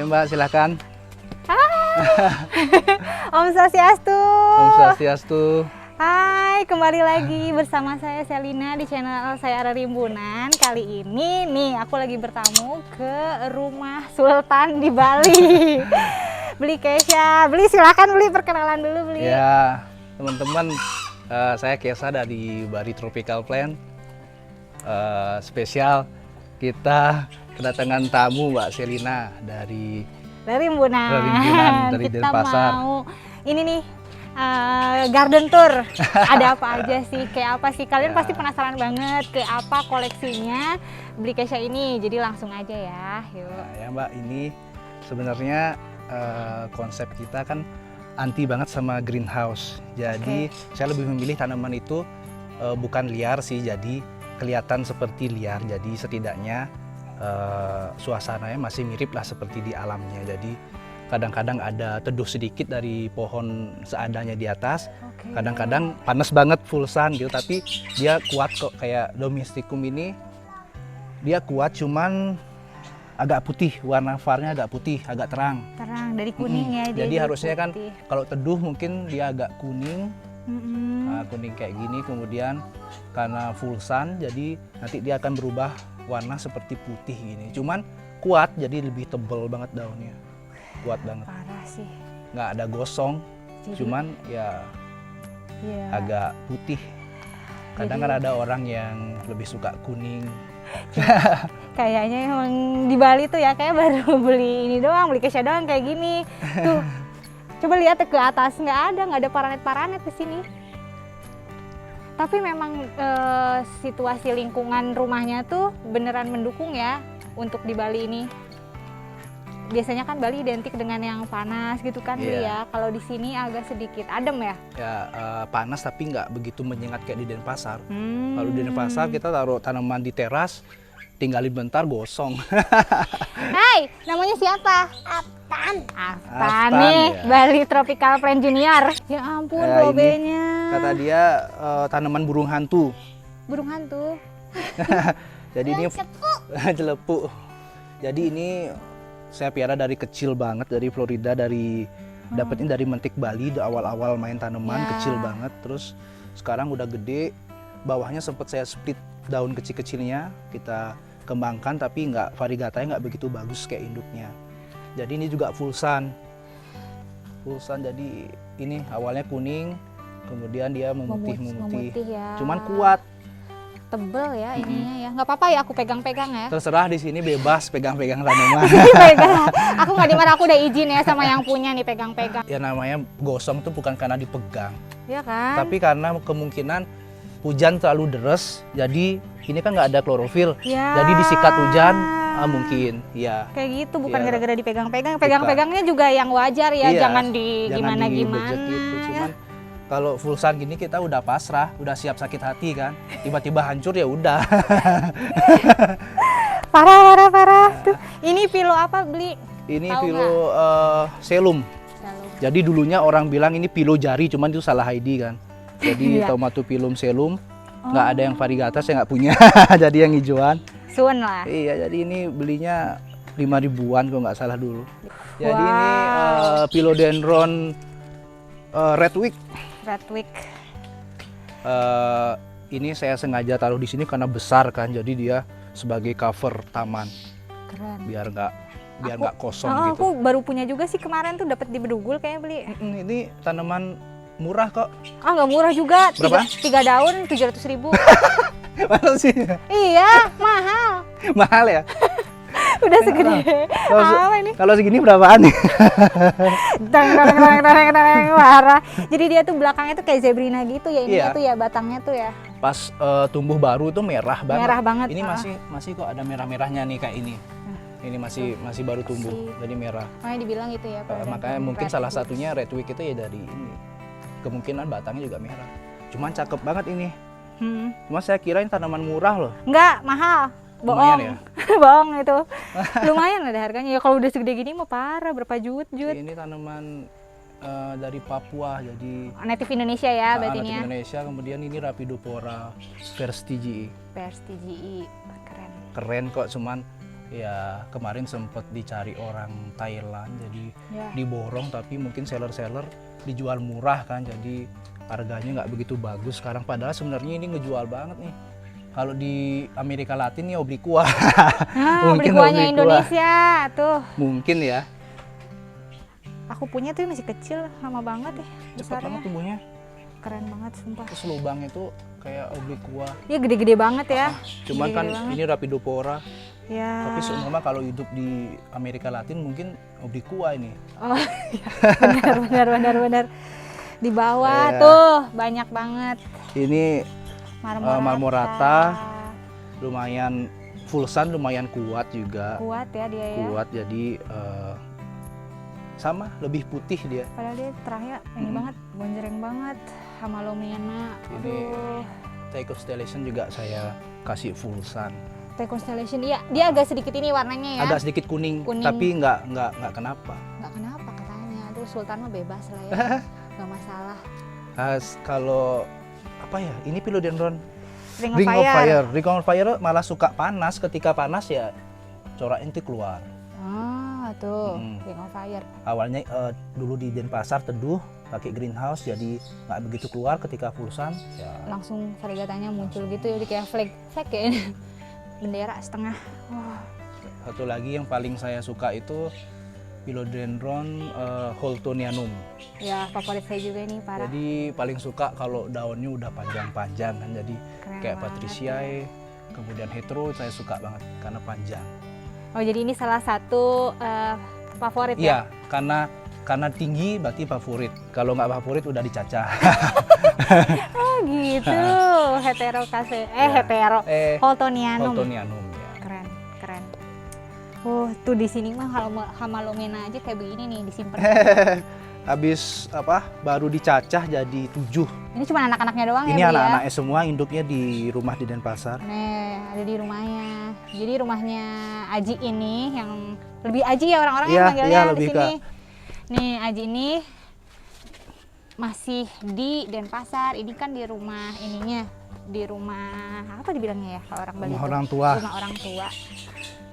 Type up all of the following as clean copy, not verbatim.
Ayo Mbak, silakan. Om Swastiastu. Om Swastiastu. Hai, kembali lagi bersama saya Selina di channel saya Ara Rimbunan. Kali ini nih aku lagi bertamu ke rumah Sultan di Bali. Beli Kesha, beli silakan beli, perkenalan dulu beli. Ya, teman-teman, saya Kesha dari Bali Tropical Plant. Spesial kita kedatangan tamu Mbak Selina dari Rimbunan. dari Kita Denpasar. mau ini nih garden tour. Ada apa aja sih? Kayak apa sih? Kalian Ya. pasti penasaran banget kayak apa koleksinya Beli Kesha ini. Jadi langsung aja ya. Yuk. Nah, ya Mbak, ini sebenarnya konsep kita kan anti banget sama greenhouse. Jadi saya lebih memilih tanaman itu bukan liar sih, jadi kelihatan seperti liar. Jadi setidaknya suasananya masih mirip lah seperti di alamnya. Jadi kadang-kadang ada teduh sedikit dari pohon seadanya di atas. Kadang-kadang panas banget full sun gitu, tapi dia kuat kok. Kayak domesticum ini dia kuat, cuman agak putih, warna varnya agak putih, agak terang. Terang dari kuning ya. Jadi harusnya kan putih. kalau teduh mungkin dia agak kuning. Kuning kayak gini, kemudian karena full sun jadi nanti dia akan berubah warna seperti putih gini. Cuman kuat, jadi lebih tebal banget daunnya, kuat banget. Parah sih. Nggak ada gosong, Jadi, cuman ya ya. agak putih. Kadang kan ada orang yang lebih suka kuning. Kayaknya emang di Bali tuh ya kayak baru beli ini doang, Beli Kesha doang kayak gini. Tuh. Coba lihat ke atas, nggak ada paranet-paranet di sini. Tapi memang situasi lingkungan rumahnya tuh beneran mendukung ya untuk di Bali ini. Biasanya kan Bali identik dengan yang panas gitu kan, Bli ya. Kalau di sini agak sedikit adem ya. Ya panas tapi nggak begitu menyengat kayak di Denpasar. Kalau di Denpasar kita taruh tanaman di teras, tinggalin bentar gosong. Hai, namanya siapa? Aftan nih, ya. Bali Tropical Plant Junior. Ya ampun, Ya, bobenya. Kata dia tanaman burung hantu. Burung hantu. Jadi ini celepuk. Jadi ini saya piara dari kecil banget, dari Florida, dapetnya dari Mentik Bali, di awal-awal main tanaman kecil banget. Terus sekarang udah gede, bawahnya sempat saya split daun kecil-kecilnya, kita kembangkan, tapi variegatanya nggak begitu bagus kayak induknya. Jadi ini juga full sun, jadi ini awalnya kuning, kemudian dia memutih. Ya. Cuman kuat. Tebel ya ininya ya. Nggak apa-apa ya aku pegang-pegang ya. Terserah, di sini bebas pegang-pegang tanaman. Pegang. Aku nggak dimana, aku udah izin ya sama yang punya nih pegang-pegang. Ya namanya gosong tuh bukan karena dipegang, Ya kan? tapi karena kemungkinan hujan terlalu deras, jadi ini kan nggak ada klorofil, Ya. jadi disikat hujan mungkin ya. Kayak gitu, bukan Ya. gara-gara dipegang-pegang. Pegang-pegangnya juga yang wajar ya, Iya, jangan di jangan gimana-gimana. dibejek gitu. Cuman kalau full sun gini kita udah pasrah, udah siap sakit hati kan. Tiba-tiba hancur ya udah. Parah. Tuh, ini pilo apa Beli? Ini Tahu pilo selum. Jadi dulunya orang bilang ini pilo jari, cuman itu salah ID kan. Jadi Iya. Tomatopilum selum, nggak ada yang variegata, saya nggak punya. Jadi yang hijauan. Sun lah. Iya, jadi ini belinya 5 ribuan kalau nggak salah dulu. Jadi Wow. ini Philodendron Redwick. Redwick. Ini saya sengaja taruh di sini karena besar kan, jadi dia sebagai cover taman Keren. biar nggak kosong gitu. Aku baru punya juga sih kemarin tuh, dapat di Bedugul kayak Beli. Ini tanaman murah kok. Nggak murah juga. Berapa? 3 daun 700.000. Mana sih? Iya, mahal. Mahal ya? Udah segede. Apa ini? Kalau segini berapaan nih? Tereng, parah. Jadi dia tuh belakangnya tuh kayak zebrina gitu ya, ini Iya. tuh ya batangnya tuh ya. Pas tumbuh baru itu merah banget. Merah banget. Ini masih kok ada merah-merahnya nih kayak ini. Ini masih baru tumbuh, jadi merah. Makanya dibilang gitu ya. Makanya mungkin salah satunya Redwick itu ya dari ini. Kemungkinan batangnya juga merah. Cuman cakep banget ini. Cuma saya kirain tanaman murah loh. Enggak, mahal. Bohong. Lumayan ya? Bohong itu. Lumayan ada harganya. Ya kalau udah segede gini mah parah, berapa jut. Ini tanaman dari Papua, jadi Native Indonesia ya berarti ini ya. Indonesia. Kemudian ini Rapidopora Verstigii. Verstigii. Keren. Keren kok, cuman ya kemarin sempet dicari orang Thailand, jadi Ya. diborong, tapi mungkin seller-seller dijual murah kan, jadi harganya nggak begitu bagus sekarang. Padahal sebenarnya ini ngejual banget nih. Kalau di Amerika Latin nih obliqua. Nah, Mungkin obliquanya obliqua. Indonesia tuh. Mungkin ya. Aku punya tuh masih kecil, lama banget ya Cepat besarnya. banget tumbuhnya. Keren banget sumpah. Terus lubangnya tuh kayak obliqua. Iya gede-gede banget ya. Cuman kan Gede-gede banget. ini Rapidopora. Ya. Tapi seumur kalau hidup di Amerika Latin mungkin obliqua ini. Oh iya, benar. Di bawah Iya. tuh banyak banget Ini marmorata. marmorata. Lumayan Fulsan, lumayan kuat juga. Kuat ya dia ya. Kuat, jadi sama, lebih putih dia. Padahal dia terahnya ini banget, gonjreng banget. Hamalomena. Ini Aduh. Thai Constellation juga saya kasih Fulsan. Thai Constellation, iya dia agak sedikit ini warnanya ya. Agak sedikit kuning, Kuning. tapi nggak kenapa. Nggak kenapa katanya. Aduh Sultan mah bebas lah ya. Nggak masalah. Kalau apa ya? Ini Philodendron Ring Ring of of Fire. Fire. Ring of Fire malah suka panas. Ketika panas ya coraknya itu keluar. Ah, tuh Mm. Ring of Fire. Awalnya dulu di Denpasar teduh pakai greenhouse, jadi nggak begitu keluar. Ketika Fulsan ya Langsung variegatanya muncul gitu ya, kayak flag kayak bendera setengah. Wah, satu lagi yang paling saya suka itu Philodendron Holtonianum. ya favorit saya juga ini parah. Jadi paling suka kalau daunnya udah panjang-panjang kan, jadi Keren kayak banget. Patriciae, kemudian Hetero saya suka banget karena panjang. Oh jadi ini salah satu favorit ya? Iya, karena tinggi berarti favorit. Kalau nggak favorit udah dicacah. Oh gitu. Heterocase, Ya. hetero. Holtonianum. Holtonianum ya. Keren, keren. Oh tuh di sini mah Hamalomena aja kayak begini nih disimpan. Habis baru dicacah jadi 7. Ini cuma anak-anaknya doang Ini ya, Bu, ya? anak-anaknya semua induknya di rumah di Denpasar. Nih, ada di rumahnya. Jadi rumahnya Aji ini yang lebih Aji ya orang-orang Iya, yang manggilnya iya, di lebih sini. Nih, Aji ini masih di Denpasar. Ini kan di rumah ininya, di rumah apa dibilangnya ya kalau orang Bali? Rumah itu? orang tua. Rumah orang tua.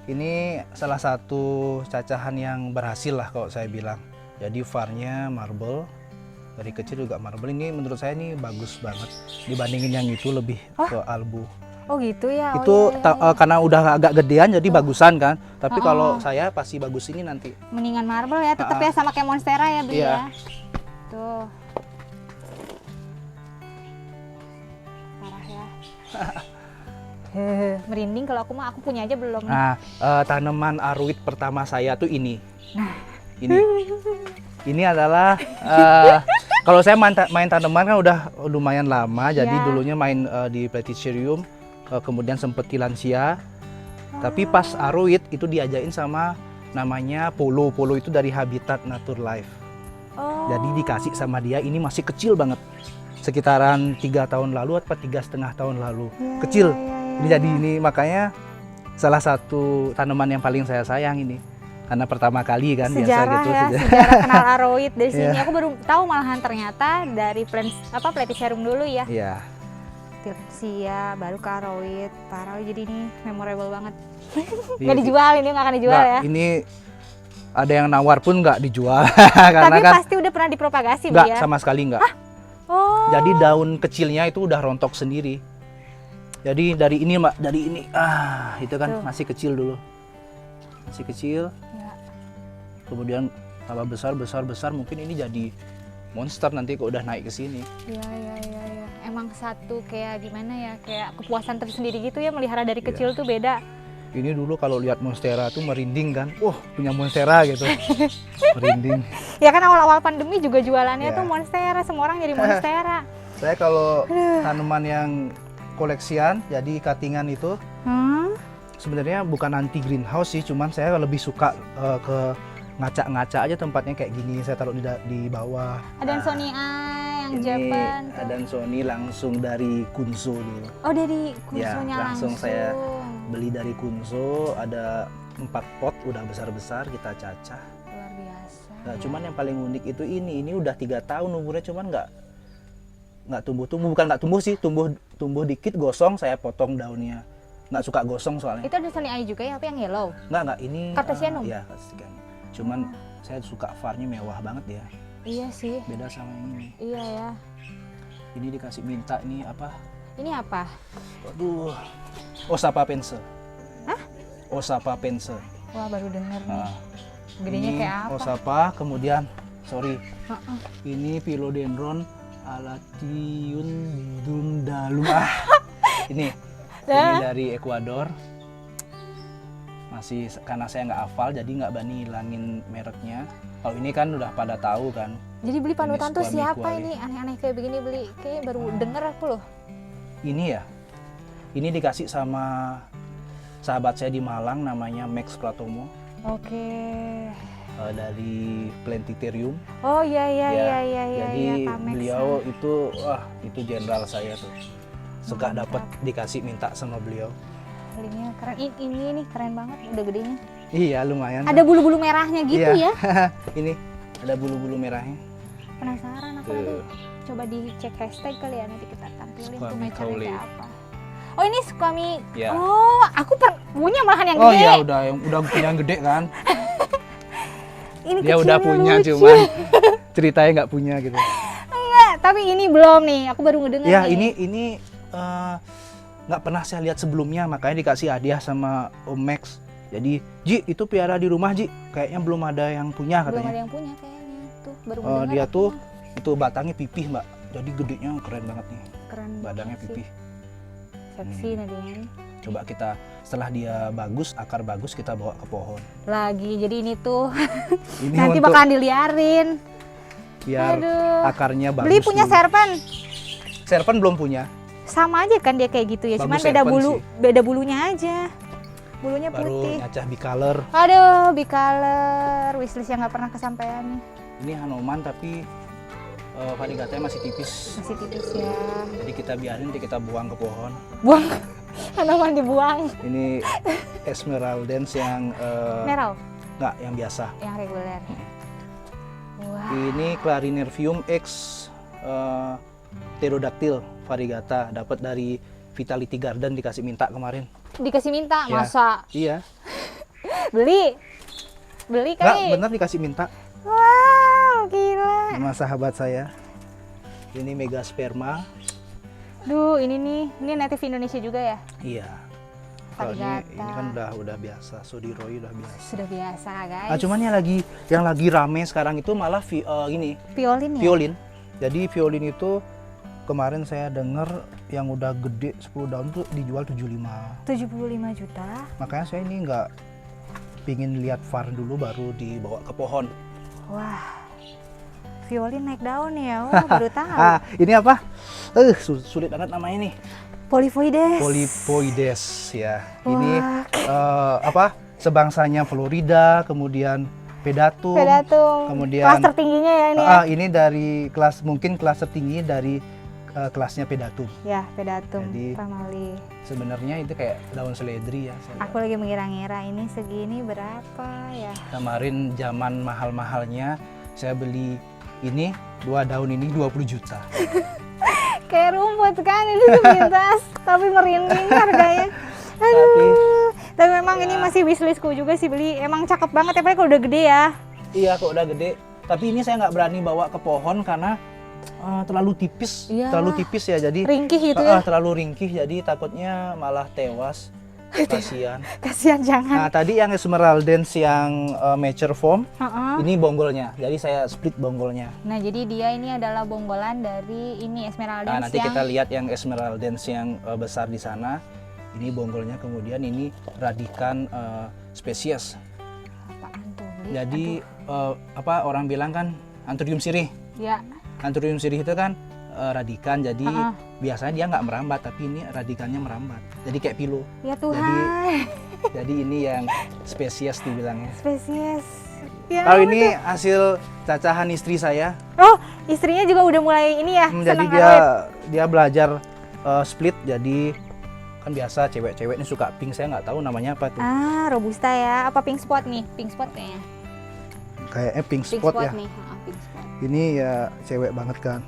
Ini salah satu cacahan yang berhasil lah kalau saya bilang. Jadi varnya marble, dari kecil juga marble. Ini menurut saya ini bagus banget dibandingin yang itu, lebih ke albu. Oh gitu ya. Oh, Itu iya, iya. karena udah agak gedean jadi bagusan kan. Tapi Oh. kalau saya pasti bagus ini nanti. Mendingan marble ya, tetap ya sama kayak Monstera ya, Beli Iya. ya. Tuh. Parah ya. Merinding kalau aku mah, aku punya aja belum. Nah, tanaman aruid pertama saya tuh ini. Nah. Ini adalah kalau saya main tanaman kan udah lumayan lama. Jadi Ya. dulunya main di Platycerium, kemudian sempet Tillandsia. Tapi pas aruid itu diajain sama namanya Polo. Polo itu dari Habitat Nature Life. Oh. Jadi dikasih sama dia, ini masih kecil banget. Sekitaran 3 tahun lalu atau 3,5 tahun lalu. Ya, Kecil. ya, ya, Ini ya. jadi ini makanya salah satu tanaman yang paling saya sayang ini. Karena pertama kali kan biasa Sejarah gitu. ya, sejarah kenal aroid dari sini. Iya. Aku baru tahu malahan ternyata dari Platycerium dulu ya. Iya. Tillandsia, baru ke aroid. Parah, jadi ini memorable banget. Di- Nggak dijual, ini nggak akan dijual Nggak, ya. Ini ada yang nawar pun nggak dijual. Karena Tapi kan pasti udah pernah dipropagasi, Bu nggak, ya. sama sekali nggak. Oh. Jadi daun kecilnya itu udah rontok sendiri. Jadi dari ini Mbak, dari ini itu kan Tuh. masih kecil dulu. Masih kecil. Ya. Kemudian tambah besar mungkin ini jadi monster nanti kok udah naik ke sini. Iya, iya, iya, iya. Emang satu kayak gimana ya, kayak kepuasan tersendiri gitu ya melihara dari kecil tuh beda. Ini dulu kalau lihat monstera tuh merinding kan. Punya monstera gitu. Merinding. Ya kan awal-awal pandemi juga jualannya Iya. tuh monstera, semua orang jadi monstera. Saya kalau tanaman yang koleksian, jadi cuttingan itu sebenarnya bukan anti greenhouse sih, cuman saya lebih suka ke ngaca-ngaca aja tempatnya kayak gini. Saya taruh di bawah. Ada Nah, Sonia yang ini Japan. tuh. ada Sony langsung dari Kunso dulu. Oh dari Ya, kursunya langsung langsung. saya beli dari Kunso, ada 4 pot udah besar-besar kita cacah. Luar biasa. Nah, cuman yang paling unik itu ini udah 3 tahun umurnya, cuman nggak tumbuh-tumbuh, bukan nggak tumbuh sih, tumbuh dikit gosong, saya potong daunnya. nggak suka gosong soalnya. Itu ada Sunny Eye juga ya, apa yang yellow? Nggak, ini Cartesianum? ya Cartesianum. Cuman saya suka varnya mewah banget ya. Iya sih. Beda sama yang ini. Iya ya. Ini dikasih minta ini apa? Ini apa? Waduh. Osapa Pense. Hah? Osapa Pense. Wah, baru denger nih. Nah, Gedenya ini kayak apa? Osapa, kemudian sorry. Heeh. Ini Philodendron Alatiun Dundalum. Ini dari Ekuador. Masih karena saya nggak hafal jadi nggak berani hilangin mereknya. Kalau ini kan udah pada tahu kan. Jadi beli panutan tuh Squamiquae. siapa ini? Aneh-aneh kayak begini beli. Kayaknya baru denger aku loh. Ini ya. Ini dikasih sama sahabat saya di Malang namanya Max Pratomo Oke. dari Planetarium. Oh iya iya Ya, iya iya iya. Jadi iya, Kak Max. beliau itu jenderal saya tuh. Suka Mantap. dapat dikasih minta sama beliau. Belinya keren. Ini nih keren banget udah gedenya. Iya lumayan. Ada bulu-bulu merahnya gitu Iya. ya. Ini ada bulu-bulu merahnya. Penasaran aku Tuh. nanti coba dicek hashtag kali ya, nanti kita tampilin tuh Squamiquae. mecarnya kayak apa. Oh ini Squami. Ya. Oh aku punya malahan yang Oh gede. iya udah punya yang gede kan. Ini Dia udah kecilnya punya lucu. cuman ceritanya nggak punya gitu. Enggak, tapi ini belum nih. Aku baru ngedenger Ya nih. ini nggak pernah saya lihat sebelumnya, makanya dikasih hadiah sama Om Max. Jadi Ji itu piara di rumah Ji, kayaknya belum ada yang punya Belum katanya. ada yang punya kayaknya. Tuh baru Oh, ngedenger dia aku. tuh itu batangnya pipih Mbak, jadi gedenya keren banget nih, Keren. badannya sih. pipih. Seksi Nadine. Coba kita setelah dia bagus, akar bagus kita bawa ke pohon. Lagi jadi ini tuh Ini nanti untuk bakalan diliarin. biar Aduh. akarnya bagus. Beli punya dulu. serpen. Serpen belum punya. Sama aja kan dia kayak gitu ya, cuman Bagus beda serpen bulu, sih. beda bulunya aja. Bulunya Baru putih. nyacah bicolor. Aduh, bicolor, wishlist yang nggak pernah kesampaian nih. Ini Hanoman tapi variegatanya masih tipis. Masih tipis ya. Jadi kita biarin, nanti kita buang ke pohon. Buang, tanaman dibuang. Ini Esmeraldens yang Merau, enggak, yang biasa. yang reguler. Wah, Ini Clarinervium X Pterodactyl variegata, dapat dari Vitality Garden, dikasih minta kemarin. dikasih minta, Ya. masa Iya. beli Enggak, kali. bener dikasih minta Wow, gila. sama sahabat saya. Ini Megasperma. Duh, ini nih, ini native Indonesia juga ya? Iya. Kalau Variegata. ini kan udah biasa, Sodiroy udah biasa. Sudah biasa, guys. Ah, cuman yang lagi rame sekarang itu malah gini, Violin ya? violin. Jadi violin itu kemarin saya dengar yang udah gede 10 daun tuh dijual 75. 75 juta. Makanya saya ini nggak pingin lihat var dulu baru dibawa ke pohon. Wah, violin naik daun ya? Wah, baru tahu. Ini apa? Sulit banget namanya nih. Polyphoides. Polypoides ya. Wah. Ini apa? Sebangsanya Florida, kemudian Pedatum. Pedatum. Kemudian Kelas tertingginya ya ini ya? Ini dari mungkin kelas tertinggi dari kelasnya Pedatum. Ya, Pedatum Jadi- family. Sebenarnya itu kayak daun seledri ya. saya lihat. Aku lagi mengira-ngira ini segini berapa ya? Kemarin zaman mahal-mahalnya saya beli ini 2 daun ini 20 juta. Kayak rumput kan ini sepintas, tapi merinding harganya. Aduh. Tapi memang ini Ya. masih wishlistku juga sih beli. Emang cakep banget ya, apalagi kalau udah gede ya. Iya kok udah gede. Tapi ini saya nggak berani bawa ke pohon karena terlalu tipis. Iyalah. Terlalu tipis ya. Jadi Ringkih gitu ya. terlalu ringkih. Jadi takutnya malah tewas. Kasihan. Kasihan jangan. Nah tadi yang Esmeraldens yang mature form Heeh. ini bonggolnya. Jadi saya split bonggolnya. Nah, jadi dia ini adalah bonggolan dari ini Esmeraldens Nah nanti yang kita lihat yang Esmeraldens yang besar di sana. Ini bonggolnya, kemudian ini radikan spesies. apaan tuh beli? Jadi apa orang bilang kan Anthurium sirih. Ya, Anthurium sirih itu kan radikan, jadi Heeh. biasanya dia nggak merambat, tapi ini radikannya merambat. Jadi kayak pilo. ya Tuhan. Jadi ini yang spesies dibilangnya. Spesies. Ya, Kalau ampun ini tuh. hasil cacahan istri saya. Oh, istrinya juga udah mulai ini ya, Jadi senang dia awet. dia belajar split. Jadi kan biasa cewek-cewek ini suka pink, saya nggak tahu namanya apa tuh. Ah, robusta ya. Apa pink spot nih? Pink spot kayaknya. Kayaknya pink Pink spot spot ya. nih. Ah, pink spot. Ini ya cewek banget kan.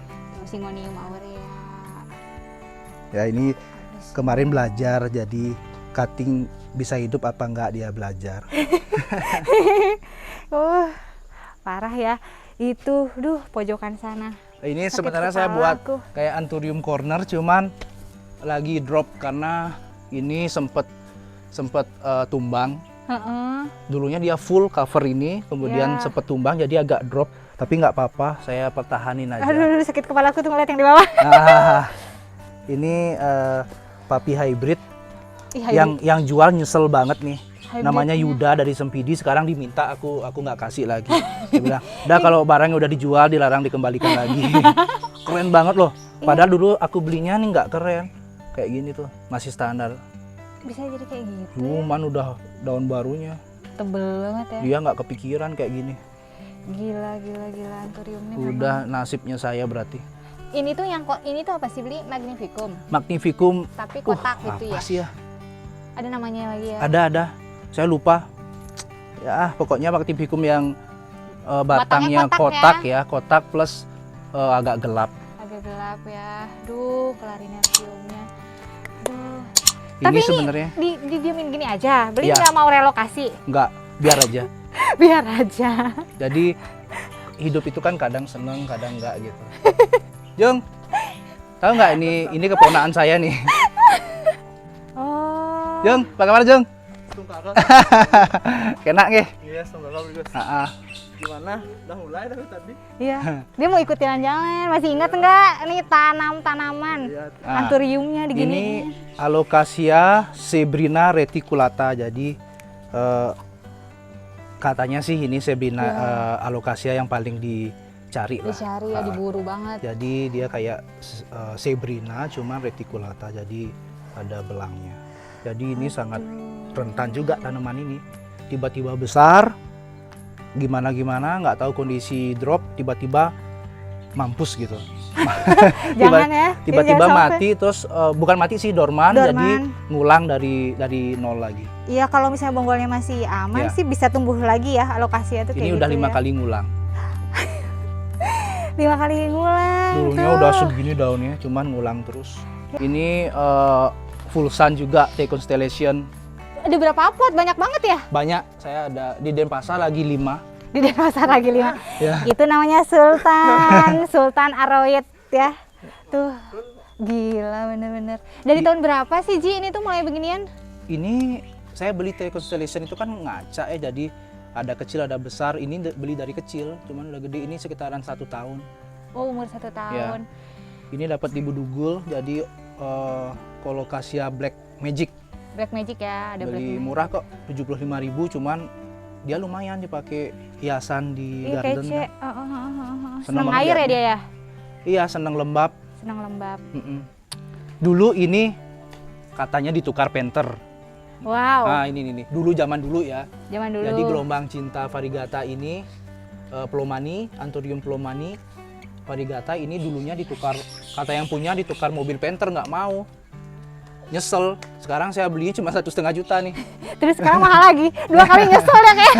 Syngonium aurea. Ya ini kemarin belajar, jadi cutting bisa hidup apa enggak dia belajar. Parah ya. Itu, pojokan sana. Ini Sakit sebenarnya saya kepala buat aku. kayak anthurium corner, cuman lagi drop karena ini sempet tumbang. Heeh. Dulunya dia full cover ini, kemudian Ya. sempet tumbang jadi agak drop. Tapi nggak apa-apa, saya pertahanin aja. Aduh, sakit kepala aku tuh ngeliat yang di bawah. Nah, ini papi hybrid Ih, yang jual nyesel banget nih. Hybridnya. Namanya Yuda dari Sempidi, sekarang diminta aku nggak kasih lagi. Dia bilang, udah kalau barangnya udah dijual dilarang dikembalikan lagi. Keren banget loh. Padahal dulu aku belinya nih nggak keren. Kayak gini tuh, masih standar. bisa jadi kayak gitu. Cuman udah daun barunya. Tebel banget ya. Dia nggak kepikiran kayak gini. Gila anthurium ini Udah memang. nasibnya saya berarti. Ini tuh ini tuh apa sih, beli magnificum, Magnificum. tapi kotak gitu Apa ya. sih ya? Ada namanya lagi ya. Ada. Saya lupa. Ya, pokoknya Magnificum yang batangnya kotak kotak plus agak gelap. Agak gelap ya. Duh, clarinetiumnya. Duh. Ini Tapi sebenarnya didiamin gini aja. Beli Iya. nggak mau relokasi. nggak, biar aja. Biar aja. Jadi hidup itu kan kadang seneng, kadang enggak gitu. Jung, tahu nggak ini keponakan saya nih. Oh. Jung, apa kabar Jung? Kena nggih? Iya, semoga bagus. Heeh. Gimana? Udah mulai dari tadi? Iya. Dia mau ikut jalan-jalan. Masih ingat nggak nih tanaman Iya. Nah, anthuriumnya di gini? ini Alocasia sebrina reticulata. Jadi katanya sih ini sebrina Alocasia yang paling dicari lah. Dicari ya, diburu banget. Jadi dia kayak sebrina cuman reticulata, jadi ada belangnya. Jadi ini sangat rentan juga tanaman ini. Tiba-tiba besar, gimana nggak tahu kondisi drop, tiba-tiba mampus gitu. Jangan ya. Ini Tiba-tiba jangan sampai. mati, terus bukan mati sih, dorman, jadi ngulang dari nol lagi. Iya, kalau misalnya bonggolnya masih aman Ya. sih bisa tumbuh lagi ya Alocasia itu kayak Ini gitu udah 5 ya. kali ngulang. 5 kali ngulang. Dulunya tuh. udah segini daunnya, cuman ngulang terus. Ini full sun juga, T Constellation. Ada berapa pot? Banyak banget ya? Banyak, saya ada di Denpasar lagi 5. Di Denpasar lagi 5. Ya. Itu namanya Sultan Aroid ya. Tuh. Gila bener-bener. Dari tahun berapa sih Ji ini tuh mulai beginian? Ini saya beli T Constellation itu kan ngaca ya, jadi ada kecil ada besar. Ini beli dari kecil, cuman udah gede, ini sekitaran 1 tahun. Oh, umur 1 tahun. Ini dapat di Budugul, jadi Colocasia Black Magic. Black Magic ya, ada Black Beli Magic. murah kok, 75.000, cuman dia lumayan dipakai hiasan di Iya, garden. kece. Seneng Senang banget air ya liatnya. dia ya? Iya, seneng lembab. Senang lembab. Dulu ini katanya ditukar Panther. Wow, Nah, ini. Dulu zaman dulu ya. zaman dulu. Jadi gelombang cinta variegata ini Plomani, Anthurium plomani, variegata ini dulunya ditukar, kata yang punya ditukar mobil Panther, nggak mau. Nyesel. Sekarang saya belinya cuma 1,5 juta nih. Terus sekarang mahal lagi, 2 kali nyesel ya kayak.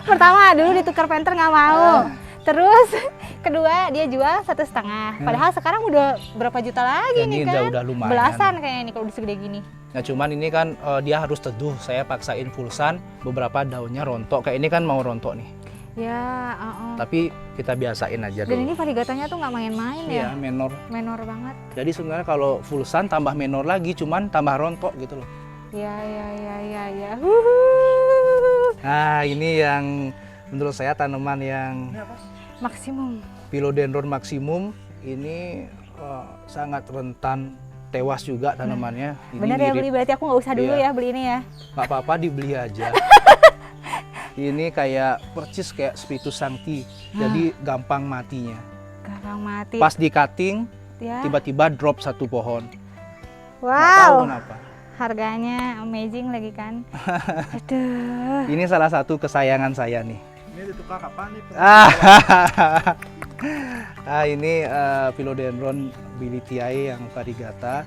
Pertama dulu ditukar Panther nggak mau. Terus kedua dia jual 1,5. Padahal sekarang udah berapa juta lagi Ya, nih ini kan? udah lumayan. Belasan kayaknya nih kalau udah segede gini. Nah, cuman ini kan dia harus teduh. Saya paksain full sun, beberapa daunnya rontok. Kayak ini kan mau rontok nih. Ya, Tapi kita biasain aja Dan dulu. ini variegatanya tuh nggak main-main ya. Iya, menor. Menor banget. Jadi sebenarnya kalau full sun tambah menor lagi, cuman tambah rontok gitu loh. Ya. Nah, ini yang menurut saya tanaman yang Maksimum. Philodendron maximum ini sangat rentan tewas juga tanamannya. Ini Bener ya mirip- beli, berarti aku nggak usah dulu Iya. ya beli ini ya. nggak apa-apa dibeli aja. Ini kayak percis kayak Spiritus Sancti, jadi gampang matinya. Gampang mati. Pas di cutting, Ya. tiba-tiba drop satu pohon. Nggak tahu Wow. kenapa. Harganya amazing lagi kan. Aduh. Ini salah satu kesayangan saya nih. Ini ditukar kapan nih? Ini Philodendron Billietiae yang variegata.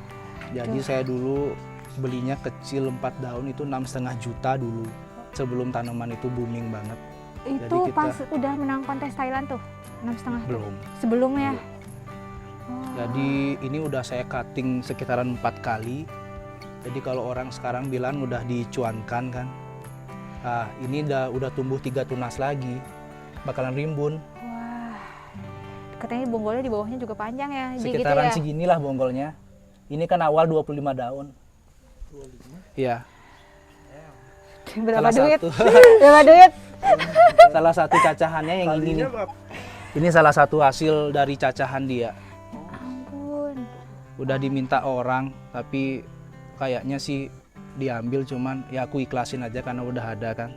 Jadi saya dulu belinya kecil 4 daun itu 6,5 juta dulu. Sebelum tanaman itu booming banget. Itu Jadi kita- pas udah menang kontes Thailand tuh 6,5 tuh. Belum. Sebelumnya. Oh. Jadi ini udah saya cutting sekitaran 4 kali. Jadi kalau orang sekarang bilang udah dicuankan kan, ini udah tumbuh 3 tunas lagi, bakalan rimbun. Wah, katanya bonggolnya di bawahnya juga panjang ya, Sekitaran gitu ya? seginilah bonggolnya. Ini kan awal 25 daun. 25? Iya. Berapa Salah duit? satu. Berapa duit? Salah satu cacahannya yang ini Talinya nih. berapa? Ini salah satu hasil dari cacahan dia. Ampun. Udah diminta orang, tapi kayaknya sih diambil, cuman ya aku ikhlasin aja karena udah ada kan.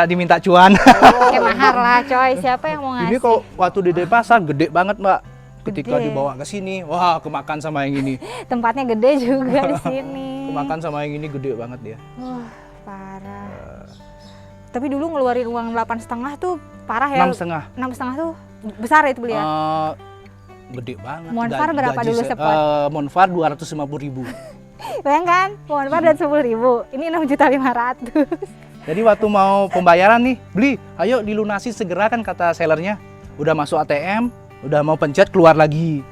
Diminta cuan. Pakai mahar lah coy, siapa yang mau ngasih? Ini kok waktu di Denpasar gede banget Mbak. Ketika Gede. dibawa ke sini, wah kemakan sama yang ini. Tempatnya gede juga di sini. Kemakan sama yang ini gede banget dia. Wah, parah. Tapi dulu ngeluarin uang 8,5 tuh parah ya. 6,5. 6,5 tuh besar itu beli ya. Gede banget. Monfar berapa dulu sepot? Monfar 250.000. Bayangkan, Monfar dan 10.000. Ini 6.500.000. Jadi waktu mau pembayaran nih, beli, ayo dilunasi segera kan kata sellernya. Udah masuk ATM, udah mau pencet keluar lagi.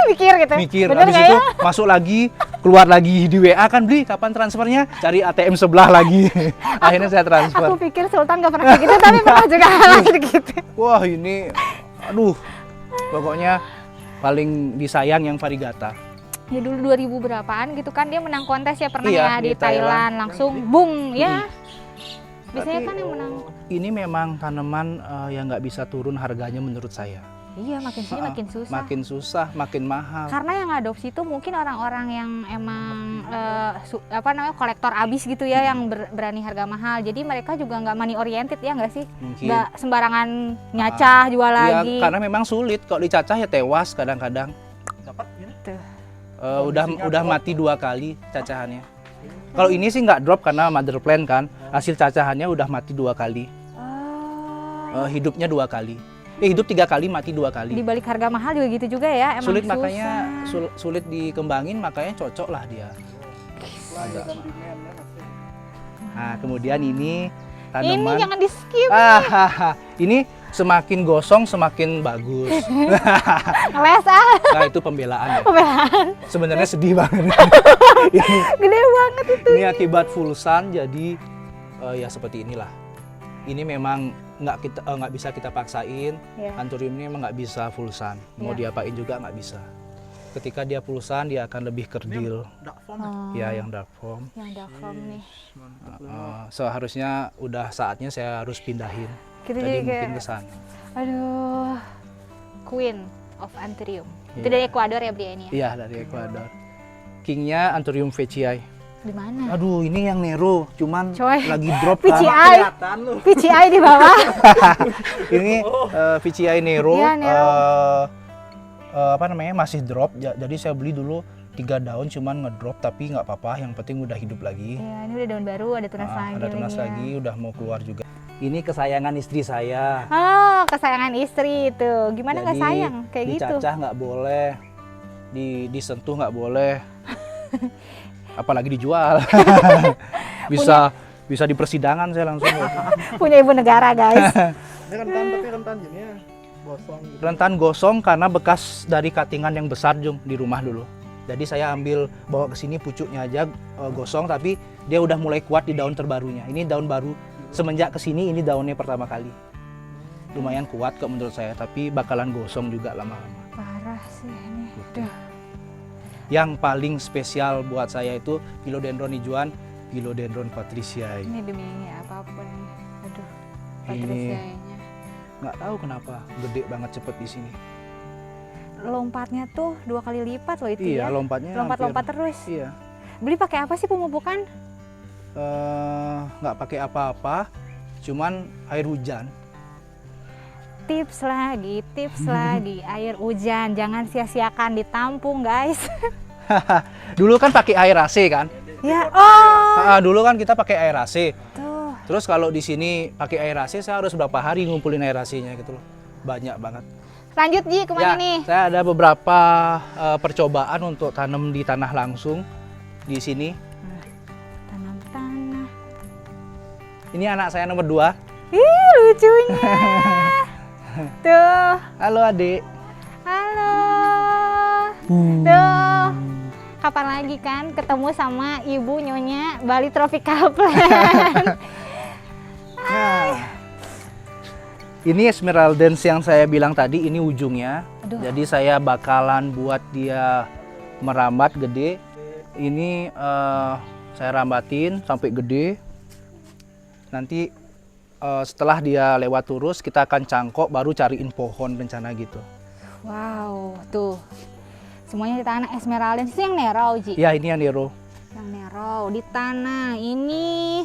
Mikir gitu. Mikir, Bener habis nggak itu ya? masuk lagi, keluar lagi di WA kan, beli kapan transfernya? Cari ATM sebelah lagi. Akhirnya saya transfer. Aku pikir Sultan gak pernah kayak gitu, tapi pernah juga ngalamin gitu. Wah ini, aduh, pokoknya paling disayang yang varigata. Ya dulu 2000 berapaan gitu kan dia menang kontes ya pernah Iya, ya di di Thailand. Thailand langsung boom ya. Biasanya Tapi, kan yang menang. Ini memang tanaman yang nggak bisa turun harganya menurut saya. Iya makin sini makin susah. Makin susah, makin mahal. Karena yang adopsi itu mungkin orang-orang yang emang kolektor abis gitu ya yang berani harga mahal. Jadi mereka juga nggak money oriented ya nggak sih? Mungkin. Nggak sembarangan nyacah jual Ya, lagi. karena memang sulit. Kalau dicacah ya tewas kadang-kadang. Dapat ini? Tuh. Udah mati 2 kali cacahannya. Kalau ini sih nggak drop karena mother plant kan. Hasil cacahannya udah mati 2 kali. Oh, Hidupnya 2 kali. Hidup 3 kali, mati 2 kali. di balik harga mahal juga gitu juga ya. Emang Sulit susah. makanya sulit dikembangin, makanya cocok lah dia. Supply dan demand-nya masih. Nah kemudian ini Ini tanaman. jangan di skip. Ini semakin gosong semakin bagus. Ngeles ah. Nah itu pembelaan ya. Pembelaan. Sebenarnya sedih banget. Gede banget itu. Ini akibat full sun, jadi ya seperti inilah. Ini memang nggak bisa kita paksain. Ya. Anthurium ini memang nggak bisa full sun. Mau Ya. diapain juga nggak bisa. Ketika dia full sun dia akan lebih kerdil. Dark form. Ya yang dark form. Yang dark form nih. Mantap. Seharusnya udah saatnya saya harus pindahin. Kita Jadi jadi mungkin kayak, ke sana. aduh, Queen of Anthurium. Itu Iya. dari Ekuador ya Bria ini ya? Iya dari Ekuador. Kingnya Anthurium vechiae. Di mana? Aduh ini yang Nero, cuman Coy, lagi drop kan. VCI. Kelihatan lu. VCI di bawah. Ini vechiae Nero, Iya, Nero. masih drop. Jadi saya beli dulu 3 daun cuman ngedrop, tapi nggak apa-apa. Yang penting udah hidup lagi. Ya, ini udah daun baru, ada tunas lagi. Ada tunas ya. lagi, udah mau keluar juga. Ini kesayangan istri saya. Oh, kesayangan istri itu. Gimana nggak Jadi, sayang kayak gitu? dicacah nggak boleh, disentuh nggak boleh, apalagi dijual. bisa di persidangan saya langsung. Punya ibu negara guys. Ini rentan tapi rentan gini ya. Gosong gitu. Rentan gosong karena bekas dari cuttingan yang besar Jung di rumah dulu. Jadi saya bawa ke sini pucuknya aja gosong, tapi dia udah mulai kuat di daun terbarunya. Ini daun baru semenjak ke sini, ini daunnya pertama kali. Lumayan kuat kok menurut saya, tapi bakalan gosong juga lama-lama. Parah sih ini. Putih. Duh. Yang paling spesial buat saya itu Philodendron hijauan, Philodendron patriciae. Ini demi ini apapun nih. Aduh. Ini Patriciae-nya. nggak tahu kenapa gede banget cepet di sini. Lompatnya tuh 2 kali lipat loh itu Iya, ya. lompatnya Lompat-lompat hampir- terus. Iya. Beli pakai apa sih pemupukan? Nggak pakai apa-apa, cuman air hujan. Tips lagi, air hujan jangan sia-siakan ditampung guys. Dulu kan pakai air AC kan? Ya, oh. Dulu kan kita pakai air AC. Tuh. Terus kalau di sini pakai air AC, saya harus berapa hari ngumpulin air AC-nya gitu loh. Banyak banget. Lanjut Ji, kemana nih? Saya ada beberapa percobaan untuk tanam di tanah langsung di sini. Tanam tanah. Ini anak saya nomor 2. Ih, lucunya. Tuh. Halo adik. Halo. Tuh, kapan lagi kan ketemu sama ibu nyonya Bali Tropical Plant. Nah, ini Esmeraldens yang saya bilang tadi, ini ujungnya. Aduh. Jadi saya bakalan buat dia merambat gede. Ini saya rambatin sampai gede. Nanti setelah dia lewat lurus, kita akan cangkok, baru cariin pohon rencana gitu. Wow, tuh. Semuanya di tanah Esmeraldens itu yang Nero, Ji. Ya, ini yang Nero. Yang Nero di tanah ini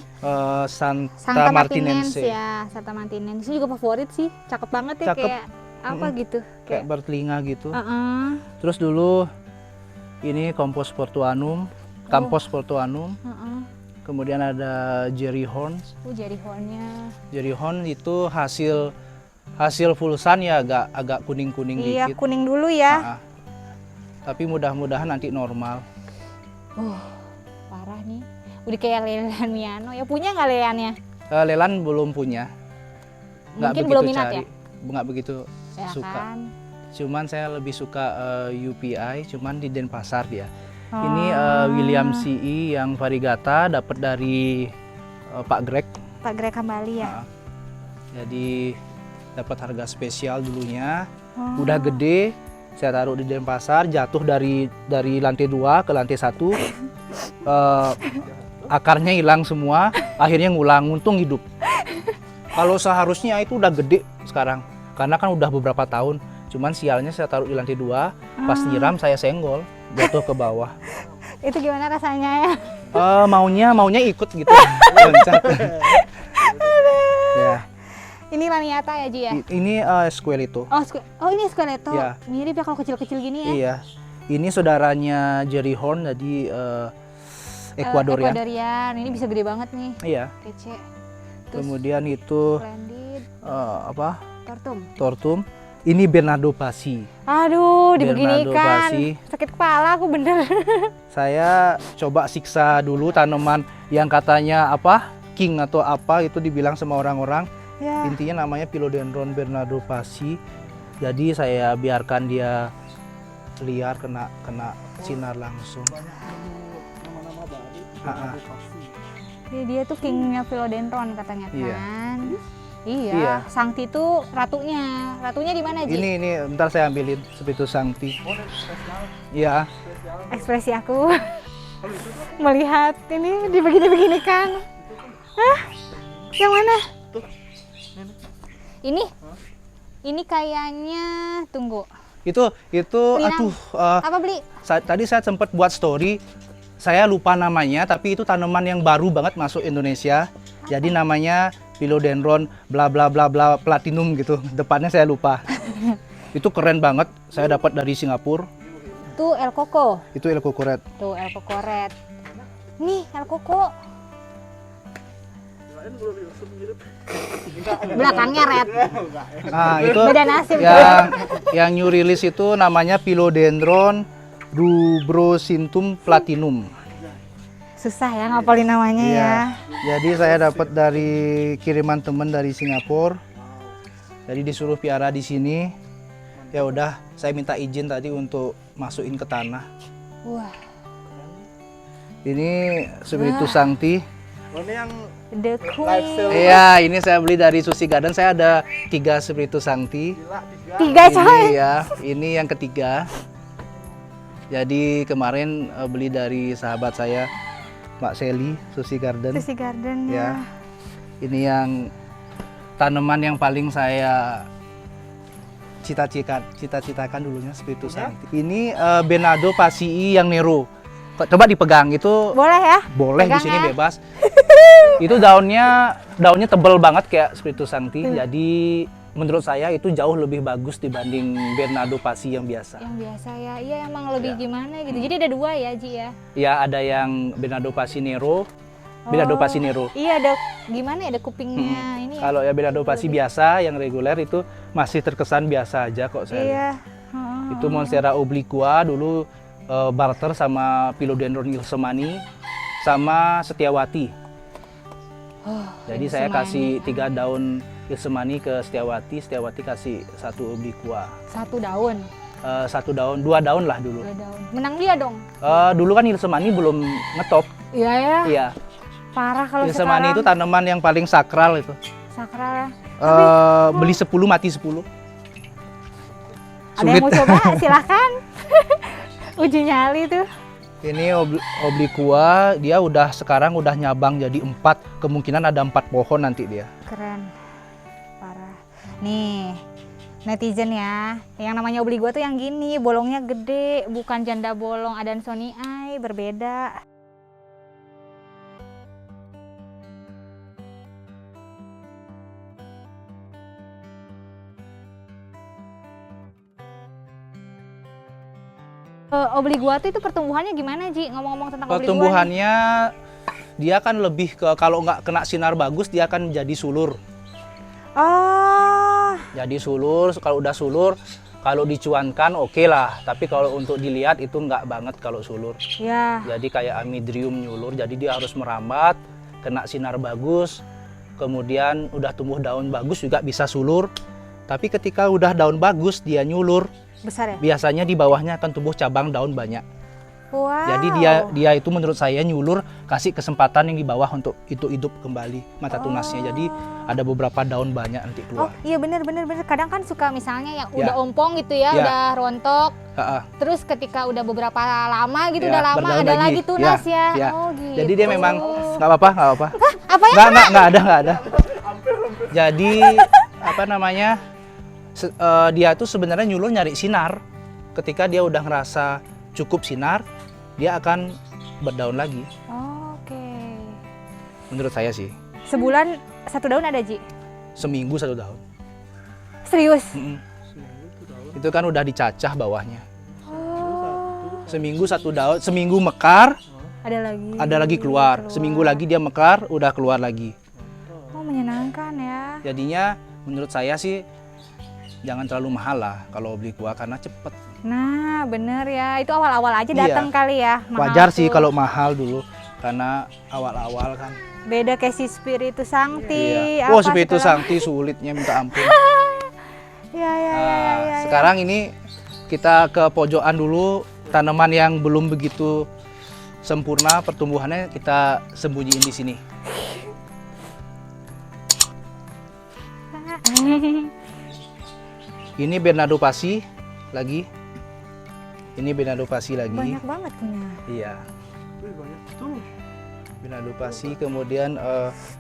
Santa Martinense. ya, Santa Martinense juga favorit sih, cakep banget ya, Cakep. kayak apa gitu, Kayak bertelinga gitu. uh-uh, Terus dulu ini Compos Portuanum, Campos Portuanum. uh-uh. Kemudian ada Jerry Horns. Jari hornnya, Jerry Horn itu hasil fulsan ya, agak kuning-kuning iya dikit. kuning dulu ya. Ah, tapi mudah-mudahan nanti normal. Parah nih, udah kayak Lelan Miano ya, punya nggak Lelannya? Lelan belum punya. Mungkin belum minat ya? Nggak begitu Ya suka. kan? Cuman saya lebih suka UPI, cuman di Denpasar dia. Oh. Ini William CE yang variegata dapat dari Pak Greg. Pak Greg kembali ya. Ah, jadi dapat harga spesial dulunya. Oh. Udah gede, saya taruh di Denpasar, jatuh dari lantai 2 ke lantai 1. Akarnya hilang semua, akhirnya ngulang, untung hidup. Kalau seharusnya itu udah gede sekarang, karena kan udah beberapa tahun. Cuman sialnya saya taruh di lantai 2, pas nyiram saya senggol, jatuh ke bawah. Itu gimana rasanya ya? Maunya ikut gitu, loncat. Ya, Ini Laniata ya, Ji ya? ini Squelito. Oh ini Squeleto. Ya. Mirip ya kalau kecil-kecil gini ya. Iya, ini saudaranya Jerry Horn, jadi Ecuadorian. Ecuadorian. Ini bisa gede banget nih. Iya. Kece. Terus Kemudian itu splendid. Tortum. Tortum. Ini Bernardo Pasi. Aduh, Bernardo dibeginikan. Pasi. Sakit kepala aku bener. Saya coba siksa dulu tanaman yang katanya king atau apa itu dibilang sama orang-orang. Ya. Intinya namanya Philodendron Bernardo Pasi. Jadi saya biarkan dia liar, kena sinar langsung. Banyak nemu nama-nama baru. Ah. Pasti. Dia tuh kingnya Philodendron katanya Iya. kan. Iya. Iya. Sangti tuh ratunya. Ratunya di mana, Ji? Ini bentar saya ambilin Spiritus Sancti. Oh, ini spesial. Iya. Ekspresi aku melihat ini dibegini-beginikan. Hah? Yang mana? Ini? Ini kayaknya, tunggu. Itu Linang. aduh, Apa beli? tadi saya sempat buat story, saya lupa namanya, tapi itu tanaman yang baru banget masuk Indonesia. Jadi namanya Philodendron bla bla bla bla platinum gitu. Depannya saya lupa. Itu keren banget, saya dapat dari Singapura. Tuh El Coco. Itu El Coco Red. Tuh El Coco Red. Nih El Coco. Kirain belum diusut mirip. Belakangnya red. Nah, itu Beda nasib. yang new release itu namanya Philodendron rubrosinthum platinum. Susah ya ngapalin namanya Iya. ya. Jadi saya dapat dari kiriman teman dari Singapura. Jadi disuruh piara di sini. Ya udah, saya minta izin tadi untuk masukin ke tanah. Wah, Ini Spiritus Sancti. Oh, ini yang the live queen. sale. Iya, ini saya beli dari Susi Garden. Saya ada 3 Spiritus Sancti. Gila, 3. 3 coy. Ini ya, ini yang ketiga. Jadi kemarin beli dari sahabat saya, Mbak Sally, Susi Garden. Susi Garden Ya. ya. Ini yang tanaman yang paling saya cita-citakan dulunya Spiritus Sancti. Ini Bernardo Pasi yang Nero. Coba dipegang, itu Boleh ya? boleh di Pegang sini ya. bebas. Itu daunnya tebal banget kayak Spiritus Sancti. Jadi menurut saya itu jauh lebih bagus dibanding Bernardo Pasi yang biasa. Yang biasa ya. Iya emang lebih Ya. gimana gitu. Jadi ada 2 ya, Ji ya. Ya, ada yang Bernardo Pasi Nero, Bernardo Pasi Nero. Iya ada gimana ya, ada kupingnya ini. Ya. Kalau ya Bernardo Pasi biasa yang reguler itu masih terkesan biasa aja kok saya lihat. Iya. Heeh. Itu Monstera obliqua dulu barter sama Philodendron ilsemani sama Setiawati. Jadi saya kasih 3 daun ilsemani ke Setiawati, Setiawati kasih 1 obliqua. 1 daun. 1 daun, 2 daun lah dulu. 2 daun. Menang dia dong. Dulu kan Ilsemani belum ngetop. Iya ya. Iya. Parah kalau Ilsemani sekarang. itu tanaman yang paling sakral itu. Sakral ya. Beli 10 mati 10. Ada yang mau coba silakan. Uji nyali tuh. Ini obliqua, dia sekarang udah nyabang jadi 4. Kemungkinan ada 4 pohon nanti dia. Keren. Parah. Nih, netizen ya. Yang namanya obliqua tuh yang gini, bolongnya gede, bukan janda bolong Adansonii, berbeda. Obliqua itu pertumbuhannya gimana, Ji? Ngomong-ngomong tentang obliqua. Pertumbuhannya dia kan lebih ke kalau nggak kena sinar bagus dia akan jadi sulur. Oh, Jadi sulur, kalau udah sulur, kalau dicuankan oke lah. Tapi kalau untuk dilihat itu nggak banget kalau sulur. ya. Jadi kayak amidrium nyulur, jadi dia harus merambat, kena sinar bagus, kemudian udah tumbuh daun bagus juga bisa sulur. Tapi ketika udah daun bagus dia nyulur, Besar ya? biasanya di bawahnya akan tumbuh cabang daun banyak. Wow. Jadi dia itu menurut saya nyulur, kasih kesempatan yang di bawah untuk itu hidup kembali mata tunasnya. Jadi ada beberapa daun banyak nanti Oh keluar. iya bener. Kadang kan suka misalnya yang Ya. udah ompong gitu ya, Ya. udah rontok. Ha-ha. Terus ketika udah beberapa lama gitu, Ya, udah lama berdaun ada lagi. lagi tunas ya. Ya. Oh gitu. Jadi dia memang nggak apa-apa. Apa ya? Nggak ada. Jadi apa namanya? Dia tuh sebenarnya nyulur nyari sinar. Ketika dia udah ngerasa cukup sinar, dia akan berdaun lagi. Oke. Menurut saya sih. Sebulan 1 daun ada, Ji? Seminggu 1 daun. Serius? Mm-mm. Itu kan udah dicacah bawahnya. Oh. Seminggu 1 daun, seminggu mekar, Ada lagi keluar. Seminggu lagi dia mekar, udah keluar lagi. Oh, menyenangkan ya. Jadinya menurut saya sih jangan terlalu mahal lah kalau obliqua karena cepet. Nah, bener ya. Itu awal-awal aja Iya. datang kali ya. Mahal Wajar sih tuh. kalau mahal dulu karena awal-awal kan. Beda kayak si Spiritus Sancti. Iya. Oh, apa Spiritus sekarang? Sancti sulitnya minta ampun. Ya. Sekarang ini kita ke pojokan dulu, tanaman yang belum begitu sempurna pertumbuhannya kita sembunyiin di sini. Ini Bernardo Pasi lagi. Ini Bernardo Pasi lagi. Banyak banget punya. Iya. Wih, banyak tuh. Bernardo Pasi, kemudian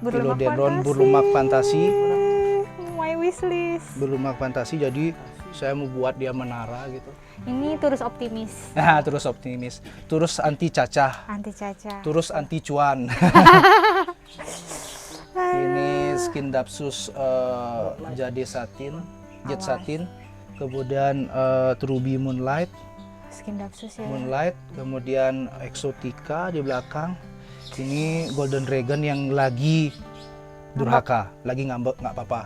Berlumak Philodendron fantasi. Burlumak Fantasi. My wishlist. Burlumak Fantasi, jadi saya mau buat dia menara gitu. Ini terus optimis. Nah, terus optimis, terus anti cacah, Anti caca. terus anti cuan. Ini Scindapsus jade satin, jet Awas. satin, kemudian Ruby Moonlight, Scindapsus ya. Moonlight, kemudian Exotica di belakang. Ini Golden Dragon yang lagi durhaka, lagi ngambek nggak apa-apa.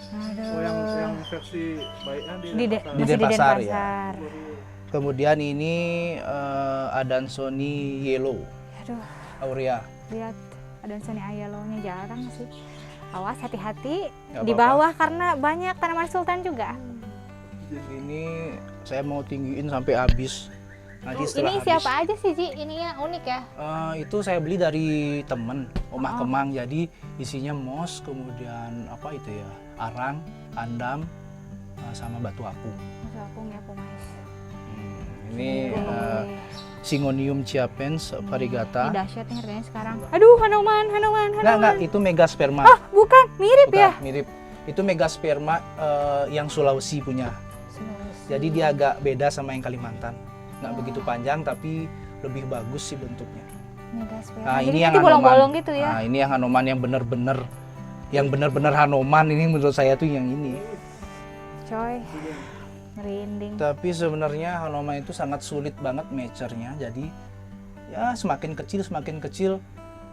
Aduh. Oh, yang versi baiknya di Di Denpasar. masih di Denpasar, ya. Denpasar. Kemudian ini Adansonii Yellow, Aduh, Aurea. lihat Adansonii Ayalonya jarang sih. Awas hati-hati Nggak di apa-apa. bawah karena banyak tanaman sultan juga. Ini saya mau tinggiin sampai habis. Nanti setelah Ini habis. siapa aja sih, Ji? Ini yang unik ya. Itu saya beli dari temen Omah Oh. Kemang. Jadi isinya mos, kemudian apa itu ya, arang, andam, sama batu apung. Masa aku nggak pemain. Ini Syngonium chiappens Ini variegata. dahsyat nih harganya sekarang. Aduh, Hanoman. Enggak, itu megasperma. Ah, bukan, mirip Bukan, ya. mirip. Itu megasperma yang Sulawesi punya. Jadi dia agak beda sama yang Kalimantan. Nggak begitu panjang tapi lebih bagus sih bentuknya. Megasperma. Nah, Jadi ini yang nanti bolong-bolong Hanoman. gitu ya. Nah, ini yang Hanoman yang bener-bener Hanoman ini menurut saya tuh yang ini. Coy. Merinding. Tapi sebenarnya Hanoman itu sangat sulit banget mature-nya. Jadi ya semakin kecil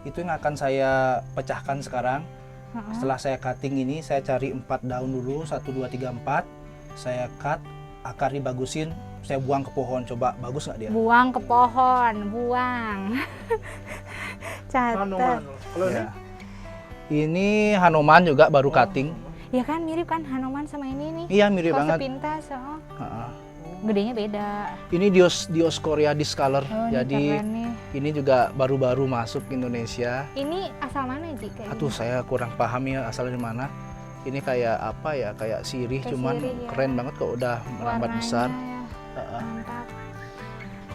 itu yang akan saya pecahkan sekarang. Setelah saya cutting ini saya cari 4 daun dulu, 1 2 3 4. Saya cut, akar dibagusin, saya buang ke pohon, coba bagus nggak dia? Buang ke pohon, buang. Catat. Hanoman. Kalau ini Ya. Ini Hanoman juga baru cutting. Ya kan mirip kan Hanoman sama ini nih. Iya mirip Kalau banget. sepintas, oh. Ha-ha. gedenya beda. Ini Dioscorea discolor. Oh, ini Jadi keren nih. ini juga baru-baru masuk ke Indonesia. Ini asal mana Ji? Kayak Aduh, saya kurang paham ya asal dari mana. Ini kayak apa ya? Kayak sirih, Kayak cuman sirih, ya. keren banget kok udah merambat warnanya besar. ya. Mantap.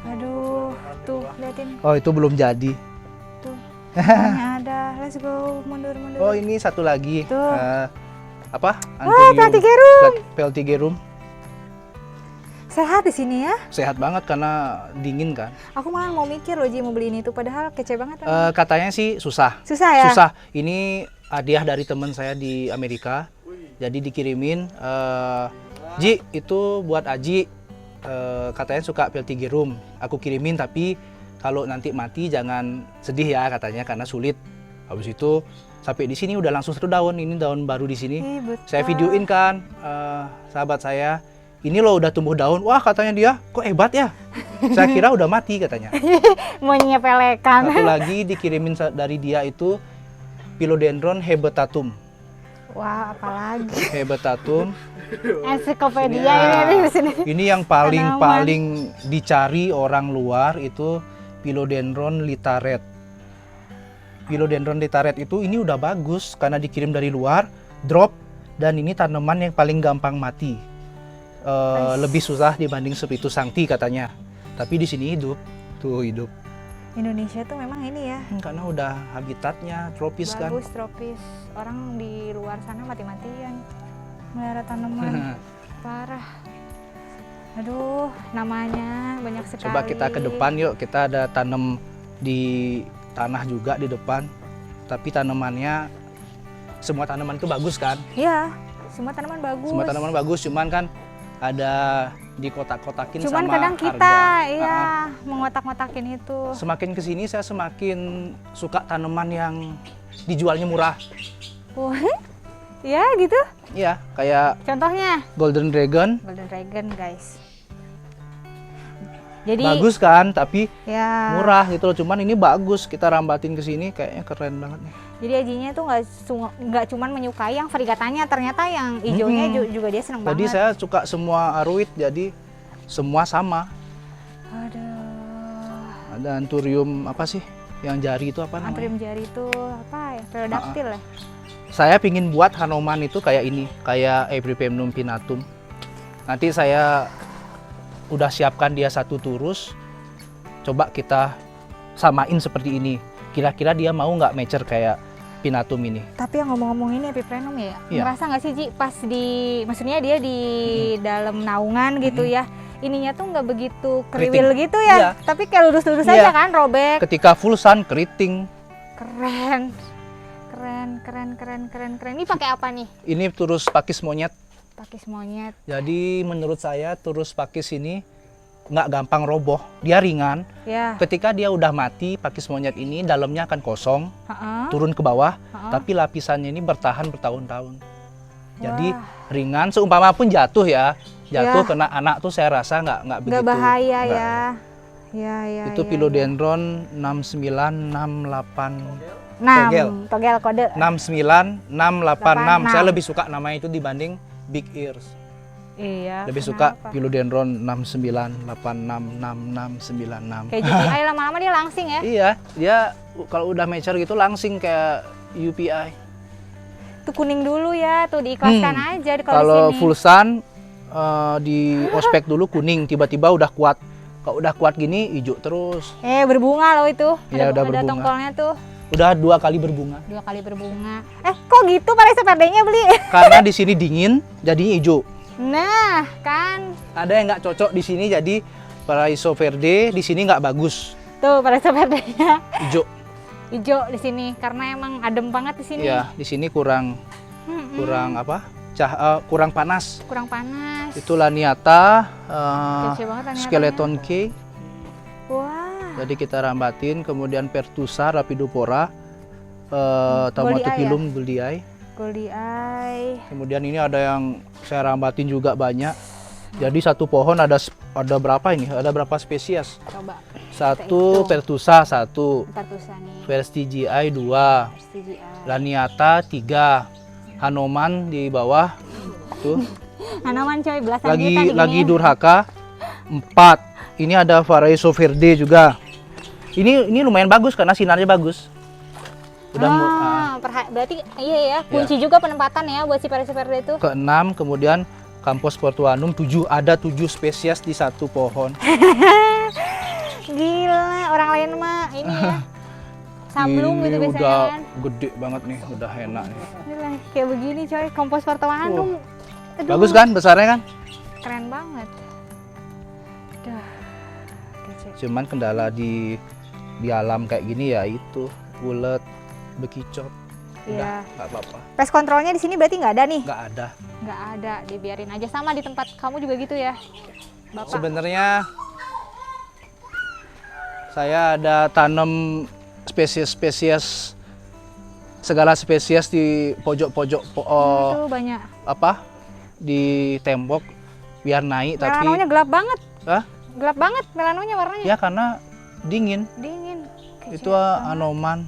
Aduh, tuh liatin Oh, itu belum jadi. tuh. Ini ada. Let's go, mundur. Oh, ini satu lagi. Tuh. Apa? Wah, Peltigerum. Peltigerum. Sehat di sini ya. Sehat banget karena dingin kan. Aku malah mau mikir loh Ji mau beli ini tuh, padahal kece banget. Katanya sih susah. Susah ya? Susah. Ini hadiah dari teman saya di Amerika. Jadi dikirimin. Ji, itu buat Aji. Katanya suka Peltigerum. Aku kirimin, tapi kalau nanti mati jangan sedih ya katanya karena sulit. Habis itu sampai di sini udah langsung 1 daun. Ini daun baru di sini. Ih, betul. Saya videoin kan sahabat saya. Ini loh udah tumbuh daun. Wah, katanya dia, kok hebat ya? Saya kira udah mati katanya. Mau nyepelekan. Satu lagi dikirimin dari dia itu Philodendron hebetatum. Wah, apalagi. Hebetatum. Ensiklopedia Ya, ini di sini. ini yang paling dicari orang luar itu Philodendron litaret. Philodendron litaret itu ini udah bagus karena dikirim dari luar, drop, dan ini tanaman yang paling gampang mati. Lebih susah dibanding Spiritus Sancti katanya. Tapi di sini hidup, tuh hidup. Indonesia tuh memang ini ya. Karena udah habitatnya tropis kan. Bagus, tropis. Orang di luar sana mati-matian melihara tanaman. Parah. Aduh, namanya banyak sekali. Coba kita ke depan yuk, kita ada tanam di tanah juga di depan. Tapi tanamannya, semua tanaman itu bagus kan? Iya, semua tanaman bagus. Semua tanaman bagus, cuman kan ada di kotak-kotakin Cuman sama kadang kita harga. iya mengotak-ngotakin itu. Semakin kesini saya semakin suka tanaman yang dijualnya murah. Wah, ya gitu. Iya, kayak Contohnya Golden Dragon. Golden Dragon, guys. Jadi Bagus kan, tapi ya. murah gitu loh. Cuman ini bagus, kita rambatin ke sini kayaknya keren banget nih. Jadi Ajinya tuh nggak cuman menyukai yang varigatanya, ternyata yang hijaunya juga dia seneng Jadi banget. saya suka semua aruid, jadi semua sama. Aduh. Ada Anthurium apa sih? Yang jari itu apa namanya? Anthurium jari itu apa ya? Pterodactyl ya? Saya pingin buat Hanoman itu kayak ini, kayak Ebripemnum pinnatum. Nanti saya udah siapkan dia 1 turus. Coba kita samain seperti ini. Kira-kira dia mau nggak matcher kayak pinnatum ini? Tapi yang ngomong-ngomong ini Epiprenum ya, Iya. ngerasa nggak sih Ji pas maksudnya dia di dalam naungan gitu ya, ininya tuh nggak begitu kriwil gitu ya, Iya. tapi kayak lurus-lurus Iya. aja kan, robek. Ketika full sun keriting. Keren. Ini pakai apa nih? Ini turus pakis monyet. Pakis monyet. Jadi menurut saya turus pakis ini nggak gampang roboh, dia ringan. Ya. Ketika dia udah mati, pakis monyet ini dalamnya akan kosong, Heeh. turun ke bawah, Heeh. tapi lapisannya ini bertahan bertahun-tahun. Jadi Wah. ringan, seumpama pun jatuh ya, jatuh Ya. kena anak tuh saya rasa nggak begitu. Nggak bahaya Nggak. ya. Ya. Itu Philodendron 6968. Togel kode. 69686. 86. Saya lebih suka namanya itu dibanding Big Ears. Iya. Lebih suka kenapa? Philodendron 69866696. Kayak GPI lama-lama dia langsing ya. Iya, dia kalau udah mature gitu langsing kayak UPI. Tuh kuning dulu ya, tuh diikhlaskan aja kalau Kalau di sini. full sun di ospek dulu kuning, tiba-tiba udah kuat. Kalau udah kuat gini hijau terus. Berbunga loh itu. Iya, udah ada berbunga. tongkolnya tuh. Udah 2 kali berbunga. 2 kali berbunga. Kok gitu Paraiso Verde-nya beli? Karena di sini dingin, jadinya hijau. Nah, kan. Ada yang nggak cocok di sini, jadi Paraiso Verde di sini nggak bagus. Tuh Paraiso Verde-nya Hijau. hijau di sini karena emang adem banget di sini. Iya, di sini kurang apa? Kurang panas. Kurang panas. Itu Laniata, Kece banget ternyata. Skeleton Key. Wah. Jadi kita rambatin, kemudian Pertusa Rapidopora, Goldie Tomatopilum Goldii. Goldie Eye. Kemudian ini ada yang saya rambatin juga banyak. Jadi satu pohon ada berapa ini? Ada berapa spesies? Coba. Satu hitung. Pertusa 1, Pertusa nih. Vertigii 2, Prestigii. Laniata 3, Hanoman di bawah tuh. Hanoman coy belasan juta Lagi diginiin. durhaka 4. Ini ada Paraiso Verde juga. Ini lumayan bagus karena sinarnya bagus. Berarti iya ya, kunci juga penempatan ya buat si Paraiso Verde itu. Ke-6 kemudian Campos Portuanum 7, ada 7 spesies di satu pohon. Gila, orang lain mah ini ya. Sablung Ini gitu biasanya udah kan. gede banget nih, udah enak nih. Gila, kayak begini coy, Campos Portuanum. Aduh, Bagus kan besarnya kan? keren banget. Duh. Kece. Cuman kendala di alam kayak gini ya itu ulet, bekicot. Udah, Iya. nggak apa-apa. Pest kontrolnya di sini berarti nggak ada nih? Nggak ada. Nggak ada, dibiarin aja. Sama di tempat kamu juga gitu ya, Bapak? Sebenarnya saya ada tanam spesies-spesies, segala spesies di pojok-pojok Itu banyak. di tembok biar naik, tapi Melanonya gelap banget. Hah? Gelap banget melanonya warnanya. ya karena dingin. Dingin. Kece Itu banget. anoman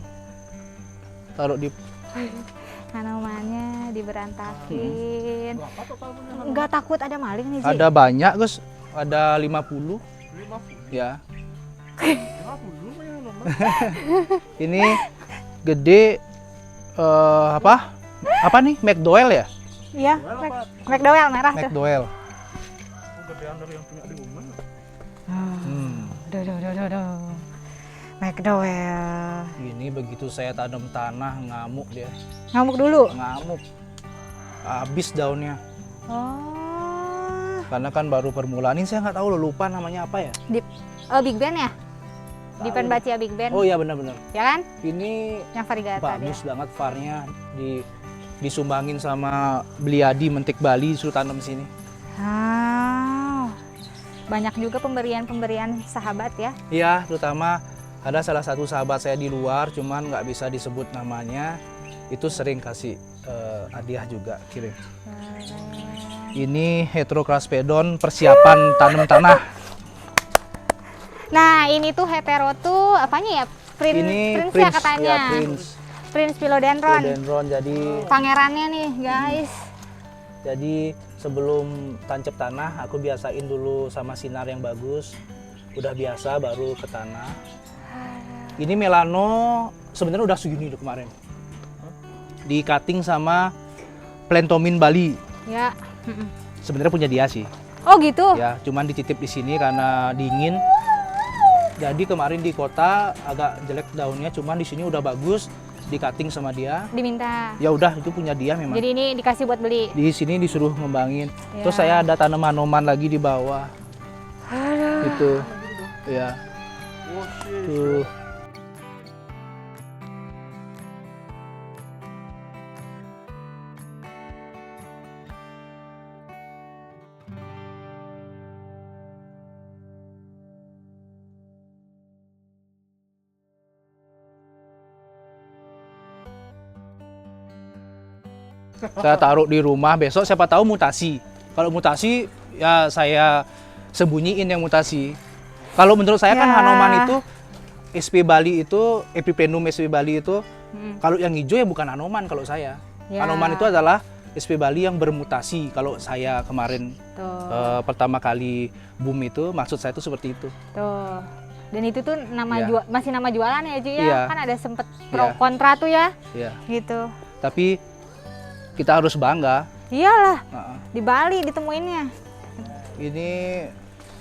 taruh di Anomannya diberantakin. Nggak takut ada maling nih, Ji? ada banyak Gus, ada 50 ya. 50 lumayan nomor. Ini gede apa nih, McDowell ya? Iya, Well, apa? McDowell merah tuh. McDowell. Gedean dari yang punya di rumah. Duh. McDowell. Ini begitu saya tanam tanah ngamuk dia, Ngamuk dulu. ngamuk, habis daunnya. Oh. Karena kan baru permulaan ini, saya nggak tahu loh, lupa namanya apa ya. Big Band ya? Di Tahu. Penbacia Big Band. Oh iya benar-benar. Ya kan? Ini Yang varigata bagus dia. banget farnya, disumbangin sama Beliadi Mentik Bali, suruh tanam sini. Ah. Banyak juga pemberian sahabat ya. Iya, terutama ada salah satu sahabat saya di luar, cuman nggak bisa disebut namanya, itu sering kasih hadiah juga, kirim. Ini Heterocraspedon persiapan tanam tanah. Nah, ini tuh hetero tuh apanya ya? Ini Prince ya katanya. ya, Prince. Prince Philodendron. Philodendron. Pangerannya nih, guys. Jadi sebelum tancap tanah, aku biasain dulu sama sinar yang bagus. Udah biasa baru ke tanah. Ini Melano sebenarnya udah segini tuh kemarin. Di cutting sama Plantomin Bali. Ya. Sebenarnya punya dia sih. Oh gitu. Ya, cuman dititip di sini karena dingin. Jadi kemarin di kota agak jelek daunnya, cuman di sini udah bagus, di cutting sama dia. Diminta. Ya udah, itu punya dia memang. Jadi ini dikasih buat beli. Di sini disuruh ngembangin. Ya. Terus saya ada tanaman anoman lagi di bawah. Aduh. Itu. Ya. Oh shit. Tuh. Saya taruh di rumah, besok siapa tahu mutasi. Kalau mutasi ya saya sembunyiin yang mutasi. Kalau menurut saya kan Ya. Hanoman itu SP Bali itu, Epiprenum SP Bali itu, kalau yang hijau ya bukan Hanoman kalau saya. Ya. Hanoman itu adalah SP Bali yang bermutasi. Kalau saya kemarin Tuh. pertama kali boom itu, maksud saya itu seperti itu. Tuh. Dan itu tuh nama Iya. masih nama jualan ya, Ji ya? Iya. Kan ada sempet pro Iya. kontra tuh ya. Ya. Gitu. Tapi kita harus bangga. Iyalah, Nah, di Bali ditemuinnya. ini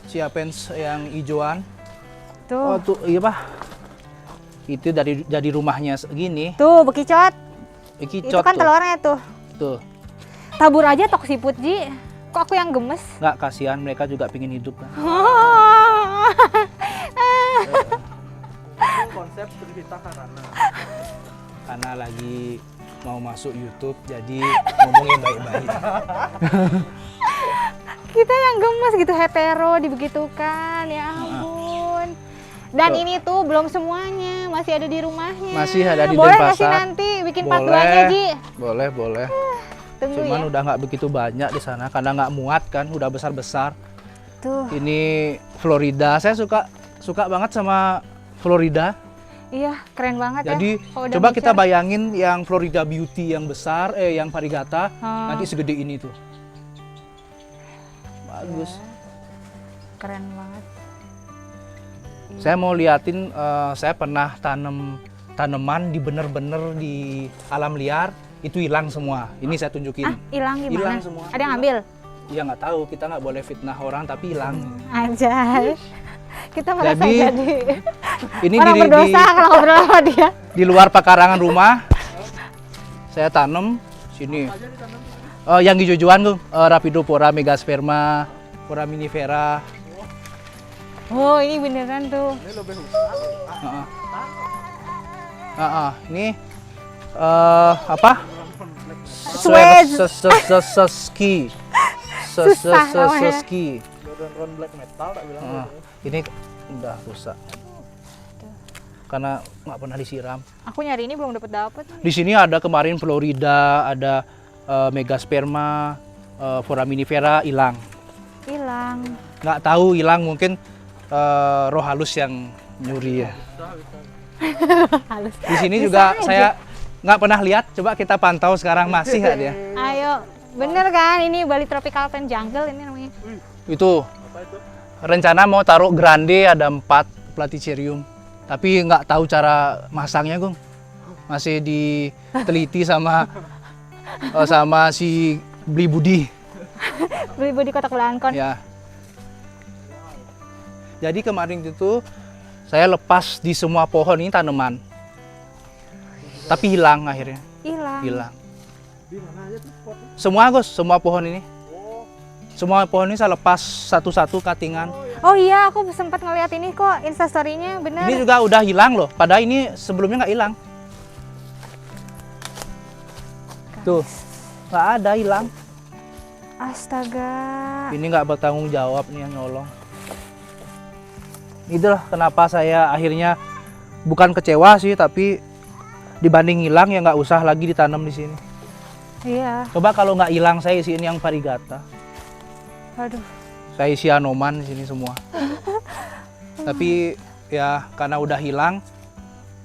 Chiapense yang hijauan. Tuh. Oh tuh, iya Pak. Itu dari rumahnya segini. Tuh, bekicot. Iki Itu kan telurnya tuh. Tuh, Tabur aja tok siput, Ji. Kok aku yang gemes? nggak kasihan, mereka juga pingin hidup kan. Itu konsep cerita karena Karena lagi mau masuk YouTube, jadi ngomongin baik-baik. Kita yang gemes gitu, hetero dibegitukan, ya ampun. Dan Tuh. ini tuh belum semuanya, masih ada di rumahnya. Masih ada di Boleh nggak sih Denpasar. nanti bikin part 2-nya, Ji? Boleh. Tunggu Cuman ya. udah nggak begitu banyak di sana, karena nggak muat kan, udah besar-besar. Tuh, Ini Florida, saya suka banget sama Florida. iya keren banget Jadi ya. Kalau udah coba kita mature. bayangin yang Florida Beauty yang besar, yang varigata, Oh. nanti segede ini tuh. Bagus. keren banget. Saya mau liatin, saya pernah tanaman di bener-bener di alam liar itu hilang semua. Ini saya tunjukin. Ah, hilang gimana? Hilang semua. Ada yang ambil? Ya nggak tahu, kita nggak boleh fitnah orang tapi hilang. Anjay. Kita merasa Jadi, jadi Ini orang berdosa kalau ngobrol sama dia. di luar pekarangan rumah. Saya tanam sini. Yang hijau-hijauan tuh Rhaphidophora megasperma, foraminifera. Oh, ini beneran tuh. Ini lebih hutan. Ini apa? Suede. Seski. Susah namanya. Seski. Ron black metal tak bilang. Ini udah rusak. Karena nggak pernah disiram. Aku nyari ini belum dapet. Di sini ada kemarin Florida, ada megasperma, foraminifera hilang. Hilang. Nggak tahu hilang, mungkin roh halus yang nyuri ya. Halus. Di sini Bisa juga aja. saya nggak pernah lihat. Coba kita pantau sekarang, masih nggak dia? Ayo, bener kan? Ini Bali Tropical Plant Jungle ini namanya. Itu Apa itu? rencana mau taruh grande ada 4 platycerium. Tapi nggak tahu cara masangnya, Gung. Masih diteliti sama si Bli Budi. Beli di kotak belangkon. Ya. Jadi kemarin itu saya lepas di semua pohon ini tanaman. Tapi hilang akhirnya. Hilang. Di mana aja tuh spotnya? Semua, Gus, semua pohon ini. Oh, Semua pohon ini saya lepas satu-satu cuttingan. Oh iya, aku sempat ngeliat ini kok instastory-nya, bener. Ini juga udah hilang loh. Padahal ini sebelumnya nggak hilang. Tuh, nggak ada, hilang. Astaga. Ini nggak bertanggung jawab nih yang nyolong. Itulah kenapa saya akhirnya bukan kecewa sih, tapi dibanding hilang ya nggak usah lagi ditanam di sini. Iya, Coba kalau nggak hilang saya isiin yang varigata. aduh. Saya isi anoman di sini semua. Tapi ya karena udah hilang,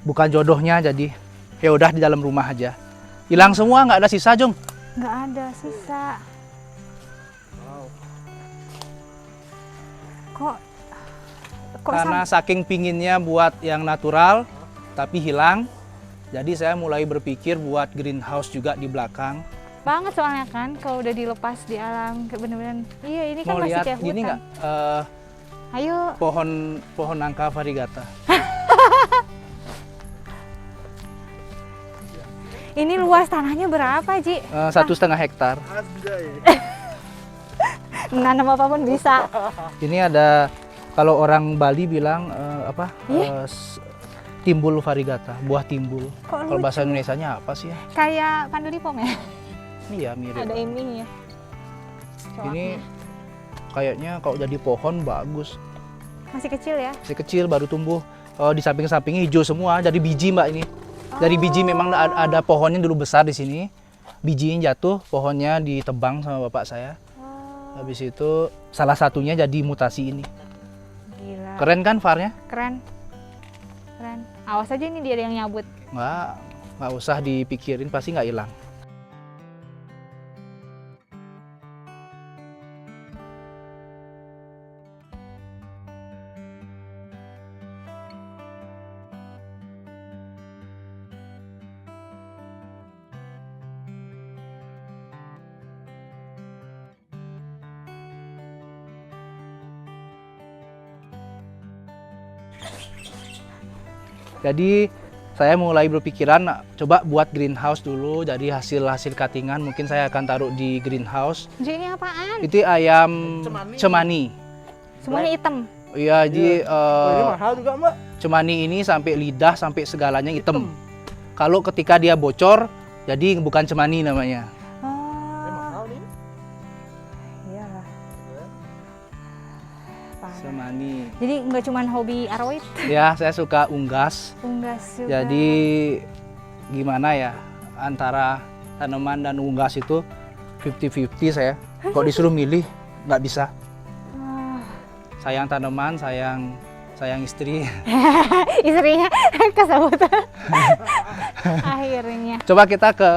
bukan jodohnya, jadi ya udah di dalam rumah aja. Hilang semua, nggak ada sisa, Jung. Nggak ada sisa. wow. Kok Karena saking pinginnya buat yang natural, tapi hilang. Jadi saya mulai berpikir buat greenhouse juga di belakang. banget soalnya kan kalau udah dilepas di alam kayak bener-bener. Iya, ini kan Mau masih lihat kayak hutan. ini nggak Ayo. pohon nangka varigata. Ini luas tanahnya berapa, Ji? 1,5 hektar. Anjay. Nanam apapun bisa. Ini ada kalau orang Bali bilang timbul varigata, buah timbul. Kok Kalau lucu? bahasa Indonesianya apa sih ya? Kayak panduripom ya? Iya mirip. Ada ininya. Ini kayaknya kalau jadi pohon bagus. Masih kecil ya? Masih kecil baru tumbuh. Di samping-sampingnya hijau semua. Dari biji, Mbak, ini. Dari biji memang ada pohonnya dulu besar di sini. Bijinya jatuh, pohonnya ditebang sama bapak saya. Habis itu salah satunya jadi mutasi ini. Gila. Keren kan farnya? Keren. Keren. Awas aja ini dia yang nyabut. Nggak usah dipikirin, pasti nggak hilang. Jadi saya mulai berpikiran coba buat greenhouse dulu. Jadi hasil cuttingan mungkin saya akan taruh di greenhouse. Ji, ini apaan? Itu ayam cemani. Semuanya hitam. Iya, jadi Oh, ini mahal juga, Mbak. cemani ini sampai lidah sampai segalanya hitam. Kalau ketika dia bocor, jadi bukan cemani namanya. Ini Oh, mahal nih. iyalah. Parah. Cemani. Jadi nggak cuma hobi aroid, Ya, saya suka unggas. unggas juga. Jadi gimana ya, antara tanaman dan unggas itu 50-50 saya. Kalau disuruh milih nggak bisa. Ah, Sayang tanaman, sayang istri. istrinya kesebut. Akhirnya. Coba kita ke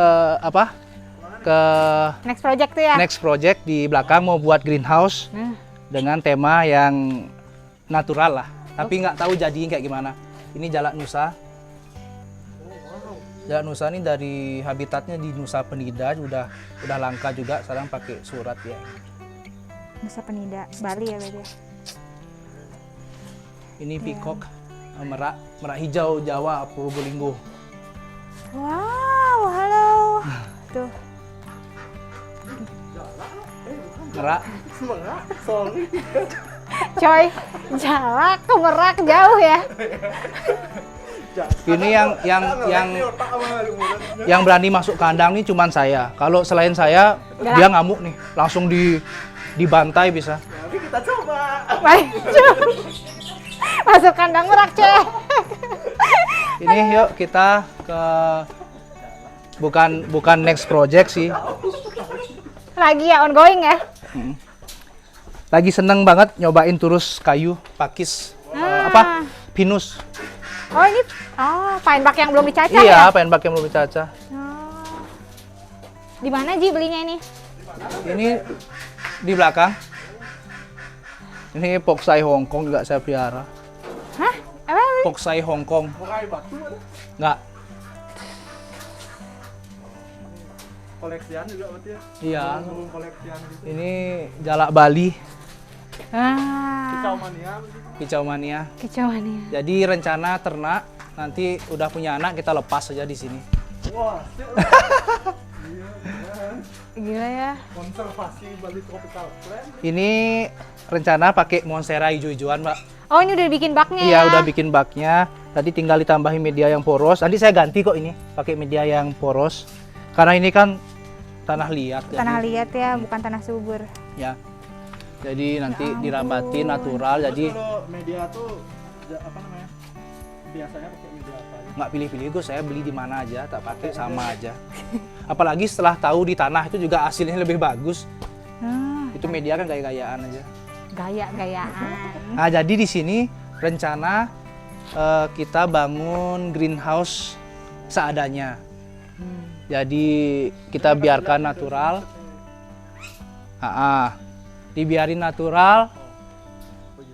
Ke Next project tuh ya? next project di belakang mau buat greenhouse. Nah, dengan tema yang natural lah. Tapi nggak tahu jadinya kayak gimana. Ini jalak Nusa. Jalak Nusa ini dari habitatnya di Nusa Penida udah langka juga. Sekarang pakai surat ya. Nusa Penida, Bali ya berarti. Ini peacock merak hijau Jawa Probolinggo. Wow, halo. Tuh. Merak. Semangat, sorry. Coy, jalak ke Merak jauh ya. Ini yang berani masuk kandang nih cuman saya. Kalau selain saya, dia ngamuk nih, langsung dibantai bisa. Tapi kita coba. Baik, masuk kandang Merak, coy. Ini yuk kita ke bukan next project sih. Lagi ya ongoing ya. Lagi seneng banget nyobain turus kayu pakis pinus. Oh ini, pine bark yang belum dicacah Iya, ya? pengen pakai belum dicacah. Oh. Di mana Ji belinya ini? Ini di belakang. Ini Poksai Hongkong juga saya pelihara. Hah? Apa? Poksai Hongkong. Pakai batu ada. Enggak. Koleksian juga berarti ya? Iya. Belum koleksian gitu. Ini jalak Bali, Kicau Ah, mania. kicau mania. kicauan ya. Jadi rencana ternak nanti udah punya anak kita lepas saja di sini. Wah, iya, Gila ya. konservasi Bali Tropical Plan. Ini rencana pakai monstera hijau-hijauan, Mbak. Oh ini udah bikin baknya Iya, ya? udah bikin baknya. Tadi tinggal ditambahin media yang poros. Nanti saya ganti kok ini, pakai media yang poros. Karena ini kan tanah liat. Tanah jadi, liat ya, bukan tanah subur. ya. Jadi nanti ampun. dirambatin natural. Jadi Terus kalau media tuh apa namanya? Biasanya pakai media apa? nggak pilih-pilih gue, saya beli di mana aja, tak pakai sama aja. Apalagi setelah tahu di tanah itu juga hasilnya lebih bagus. Itu media kan gaya-gayaan aja. Gaya-gayaan. Nah, jadi di sini rencana kita bangun greenhouse seadanya. Jadi kita biarkan natural. Dibiarin natural.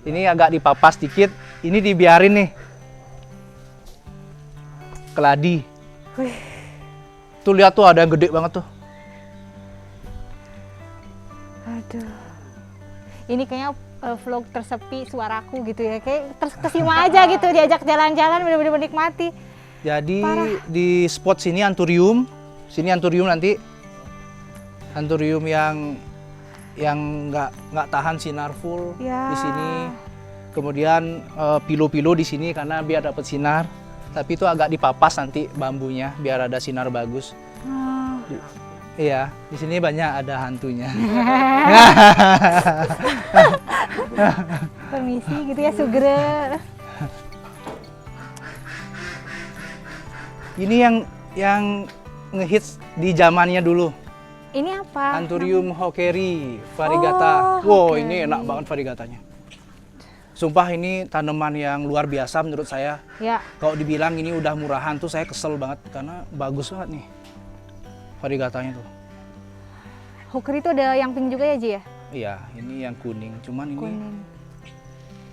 Ini agak dipapas dikit. Ini dibiarin nih. Keladi. Wih. Tuh lihat tuh ada yang gede banget tuh. Aduh. Ini kayaknya vlog tersepi suaraku gitu ya. Kayak kesima aja gitu diajak jalan-jalan bener-bener menikmati. Jadi Parah. di spot sini anturium. Sini anturium nanti. Anturium yang nggak tahan sinar full Ya. di sini. Kemudian pilo-pilo di sini karena biar dapat sinar. Tapi itu agak dipapas nanti bambunya biar ada sinar bagus. Ah. Iya, di sini banyak ada hantunya. Permisi gitu ya Sugre. Ini yang ngehits di zamannya dulu. Ini apa? Anthurium hockeri variegata. Oh, Wow, ini hockeri. enak banget variegatanya. Sumpah ini tanaman yang luar biasa menurut saya. Ya. Kalau dibilang ini udah murahan tuh saya kesel banget karena bagus banget nih variegatanya tuh. Hooker itu ada yang pink juga ya Ji ya? Iya, ini yang kuning. Cuman ini Kuning.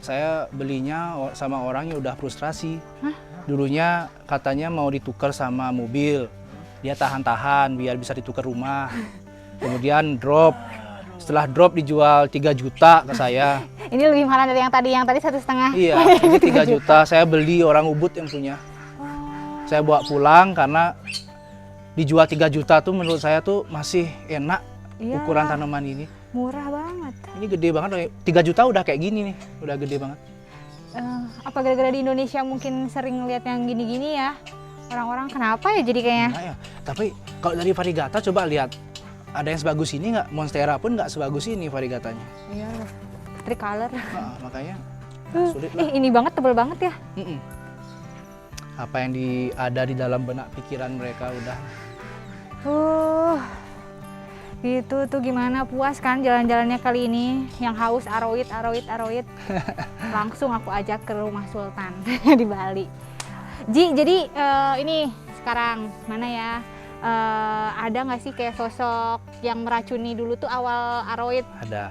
saya belinya sama orang yang udah frustrasi. Hah? Dulunya katanya mau ditukar sama mobil. Dia tahan-tahan biar bisa ditukar rumah. Kemudian drop. Setelah drop dijual 3 juta ke saya. Ini lebih mahal dari yang tadi 1,5. Iya, ini 3 juta. Saya beli orang Ubud yang punya. Oh, Saya bawa pulang karena dijual 3 juta tuh menurut saya tuh masih enak iya. ukuran tanaman ini. Murah banget. Ini gede banget. 3 juta udah kayak gini nih. Udah gede banget. Apa gara-gara di Indonesia mungkin sering ngeliat yang gini-gini ya? Orang-orang kenapa ya jadi kayaknya? Nah, ya. Tapi kalau dari variegata coba lihat. Ada yang sebagus ini nggak? Monstera pun nggak sebagus ini variegatanya. Iya, tricolor. Nah, makanya sulit lah. Ini banget, tebel banget ya. Mm-mm. Apa yang ada di dalam benak pikiran mereka udah. Gitu tuh gimana, puas kan jalan-jalannya kali ini? Yang haus aroid. Langsung aku ajak ke rumah Sultan di Bali. Ji, jadi ini sekarang mana ya? Ada nggak sih kayak sosok yang meracuni dulu tuh awal aroid? Ada.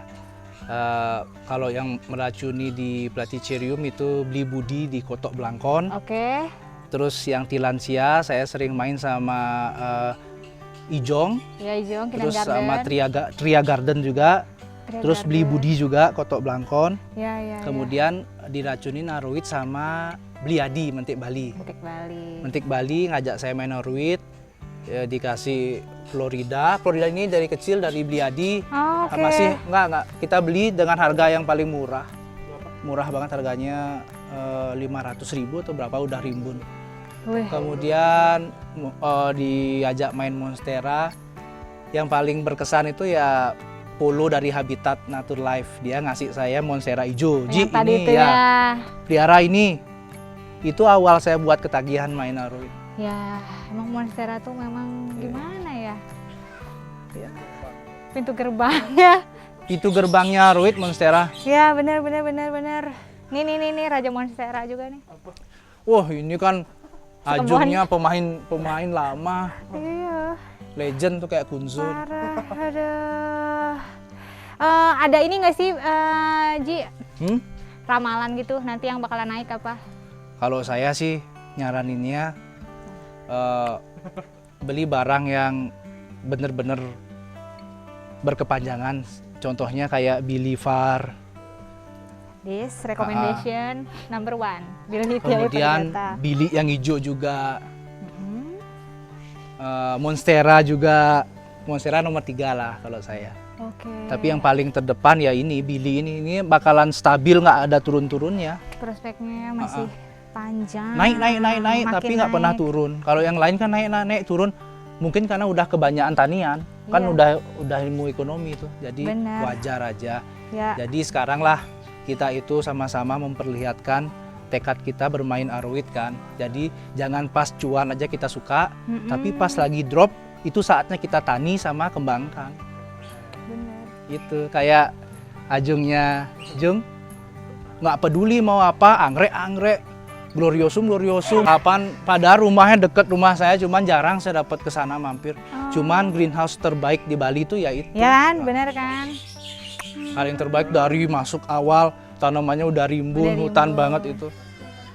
Kalau yang meracuni di Platycerium itu beli budi di Kotok Blangkon. Oke. Terus yang Tillandsia saya sering main sama Ijong. Ya Ijong, Terus Kindergarten. sama Tria Garden juga. Terus beli Kindergarten. budi juga Kotok Blangkon. Ya. Kemudian diracunin Naruit sama Bliadi Mentik Bali. Butik Bali. Mentik Bali ngajak saya main Naruit, dikasih Florida. Florida ini dari kecil dari Bliadi. Oh, oke. Masih enggak. Kita beli dengan harga yang paling murah. Murah banget harganya, 500.000 atau berapa udah rimbun. Wih. Kemudian diajak main Monstera. Yang paling berkesan itu ya Polo dari Habitat Nature Life. Dia ngasih saya Monstera hijau. Yang Ji, tadi ini itu ya. pelihara ini. Itu awal saya buat ketagihan main Naruit. Ya, emang Monstera tuh memang gimana ya? Ya. Pintu gerbangnya. Itu gerbangnya Naruit Monstera. Ya, benar. Nih Raja Monstera juga nih. Wah, ini kan Ajungnya pemain lama. Iya. Legend tuh kayak Kunzun. Parah, aduh. Ada ini nggak sih, Ji? Ramalan gitu, nanti yang bakalan naik apa? Kalau saya sih nyaraninnya beli barang yang bener-bener berkepanjangan. Contohnya kayak Billy Far. This recommendation number 1. Billy Kemudian Billy yang hijau juga. Monstera juga. Monstera nomor 3 lah kalau saya. Oke. Tapi yang paling terdepan ya ini Billy ini bakalan stabil, nggak ada turun-turunnya. Prospeknya masih panjang. Naik makin tapi nggak pernah naik. turun. Kalau yang lain kan naik turun. Mungkin karena udah kebanyakan tanian, kan Iya. udah ilmu ekonomi itu. Jadi Benar. wajar aja. Ya. Jadi sekarang lah kita itu sama-sama memperlihatkan tekad kita bermain Aruit kan. Jadi jangan pas cuan aja kita suka, tapi pas lagi drop itu saatnya kita tani sama kembangkan. Benar. Itu kayak Ajungnya Jung nggak peduli mau apa, anggrek gloriosum kapan, padahal rumahnya deket rumah saya, cuman jarang saya dapat ke sana mampir. Cuman greenhouse terbaik di Bali itu ya itu. Ya kan, benar kan? Hal yang terbaik dari masuk awal tanamannya udah rimbun, hutan banget itu.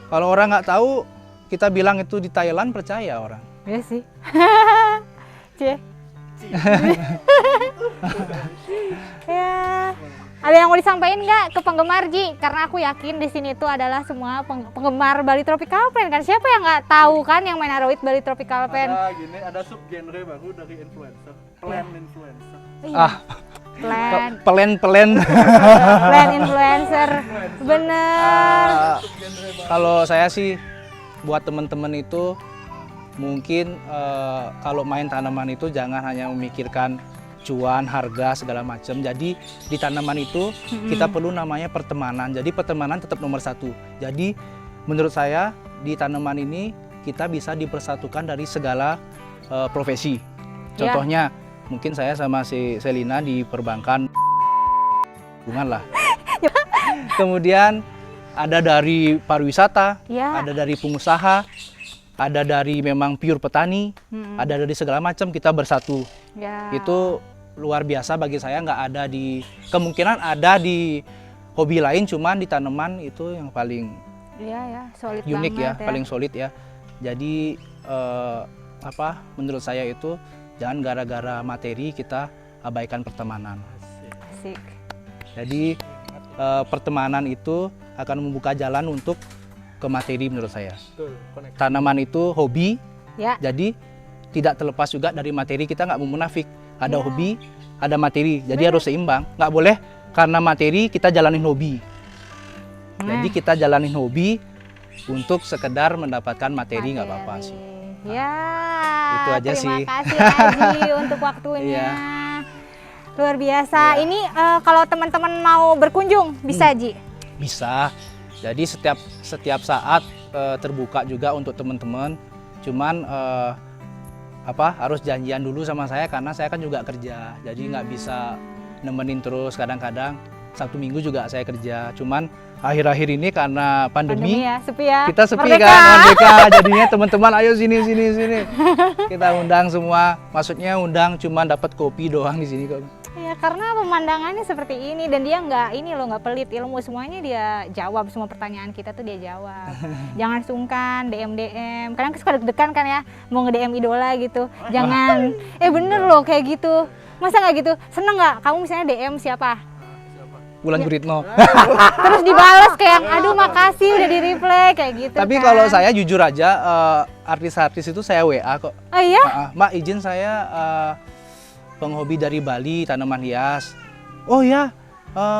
Kalau orang nggak tahu, kita bilang itu di Thailand, percaya orang. Ya sih. Cie. Ya. Ada yang mau disampaikan nggak ke penggemar, Ji? Karena aku yakin di sini tuh adalah semua penggemar Bali Tropical Pen kan. Siapa yang nggak tahu kan yang main Aruit Bali Tropical Pen? Ada subgenre baru dari influencer, plan influencer. Ah, Plan plan influencer. Bener. Kalau saya sih buat teman-teman itu mungkin kalau main tanaman itu jangan hanya memikirkan cuan, harga, segala macam. Jadi di tanaman itu kita perlu namanya pertemanan. Jadi pertemanan tetap nomor 1. Jadi menurut saya di tanaman ini kita bisa dipersatukan dari segala profesi. Contohnya mungkin saya sama si Selina di perbankan hubungan lah. Kemudian ada dari pariwisata, ada dari pengusaha, ada dari memang pure petani, ada dari segala macam, kita bersatu. Itu luar biasa bagi saya, nggak ada di, kemungkinan ada di hobi lain, cuman di tanaman itu yang paling solid unik ya, banget paling solid ya. Jadi menurut saya itu jangan gara-gara materi kita abaikan pertemanan. Asik. Jadi pertemanan itu akan membuka jalan untuk ke materi menurut saya. Tanaman itu hobi, jadi tidak terlepas juga dari materi. Kita nggak mau munafik. Ada hobi, ada materi, jadi harus seimbang. Nggak boleh karena materi kita jalanin hobi. Jadi kita jalanin hobi untuk sekedar mendapatkan materi, nggak apa-apa sih. Ya, itu aja sih. Terima kasih Aji untuk waktunya. Luar biasa. Ini kalau teman-teman mau berkunjung, bisa Ji? Bisa. Jadi setiap saat terbuka juga untuk teman-teman. Cuman harus janjian dulu sama saya karena saya kan juga kerja. Jadi nggak bisa nemenin terus. Kadang-kadang Sabtu Minggu juga saya kerja. Cuman akhir-akhir ini karena pandemi sepi ya. Kita sepi Merdeka. kan, merdeka. Jadinya teman-teman ayo sini. Kita undang semua. Maksudnya undang cuman dapat kopi doang di sini kok. Ya karena pemandangannya seperti ini dan dia nggak nggak pelit ilmu, semuanya dia jawab, semua pertanyaan kita tuh dia jawab. Jangan sungkan DM. Kadang suka deg-degan kan ya mau nge-DM idola gitu. Jangan. Bener loh kayak gitu. Masa nggak gitu? Seneng nggak kamu misalnya DM siapa? Wulan Guritno. Terus dibalas kayak aduh makasih udah di-reply kayak gitu. Tapi kan. kalau saya jujur aja, artis-artis itu saya WA kok. Oh iya? Mbak izin saya penghobi dari Bali, tanaman hias. Oh ya,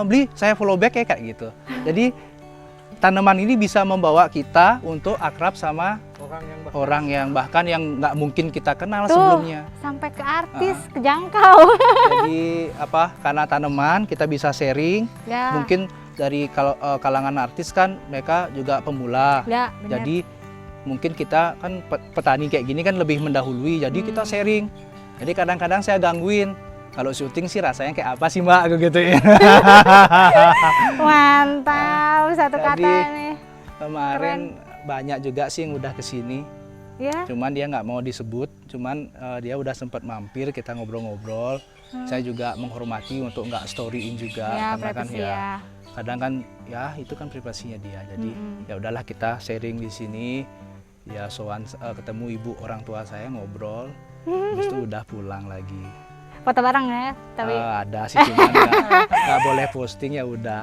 beli saya follow back ya kayak gitu. Jadi tanaman ini bisa membawa kita untuk akrab sama orang yang bahkan yang nggak mungkin kita kenal Tuh, sebelumnya. sampai ke artis, kejangkau. Jadi karena tanaman kita bisa sharing. Ya. Mungkin dari kalangan artis kan mereka juga pemula. Ya, bener. Jadi mungkin kita kan petani kayak gini kan lebih mendahului. Jadi kita sharing. Jadi kadang-kadang saya gangguin. Kalau syuting sih rasanya kayak apa sih Mbak? Aku gitu ya. Mantap, satu Jadi, kata nih. Kemarin banyak juga sih yang udah kesini. Ya. Cuman dia nggak mau disebut. Cuman dia udah sempat mampir, kita ngobrol-ngobrol. Saya juga menghormati untuk nggak storyin juga. Ya, Karena kan privasi ya. kadang kan ya itu kan privasinya dia. Jadi ya udahlah kita sharing di sini. Ya soan ketemu ibu orang tua saya ngobrol. Habis itu udah pulang lagi. Foto bareng ya, tapi Ada sih cuman nggak boleh posting ya udah.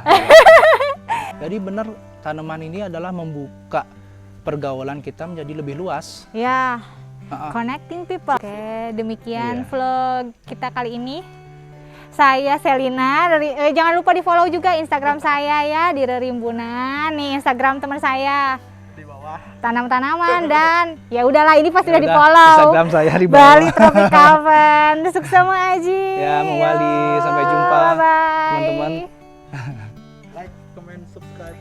Jadi benar tanaman ini adalah membuka pergaulan kita menjadi lebih luas. ya connecting people. Oke, demikian Iya. vlog kita kali ini. Saya Selina dari jangan lupa di-follow juga Instagram saya ya di Rerimbunan. Nih Instagram teman saya. Di bawah. Tanam-tanaman dan ya udahlah ini pasti Ya udah udah, di-follow. Instagram saya di bawah. Bali Tropical Fun. Sukses sama Aji. Ya, Mu Wali. Sampai jumpa, Bye-bye. teman-teman. Like, comment, subscribe.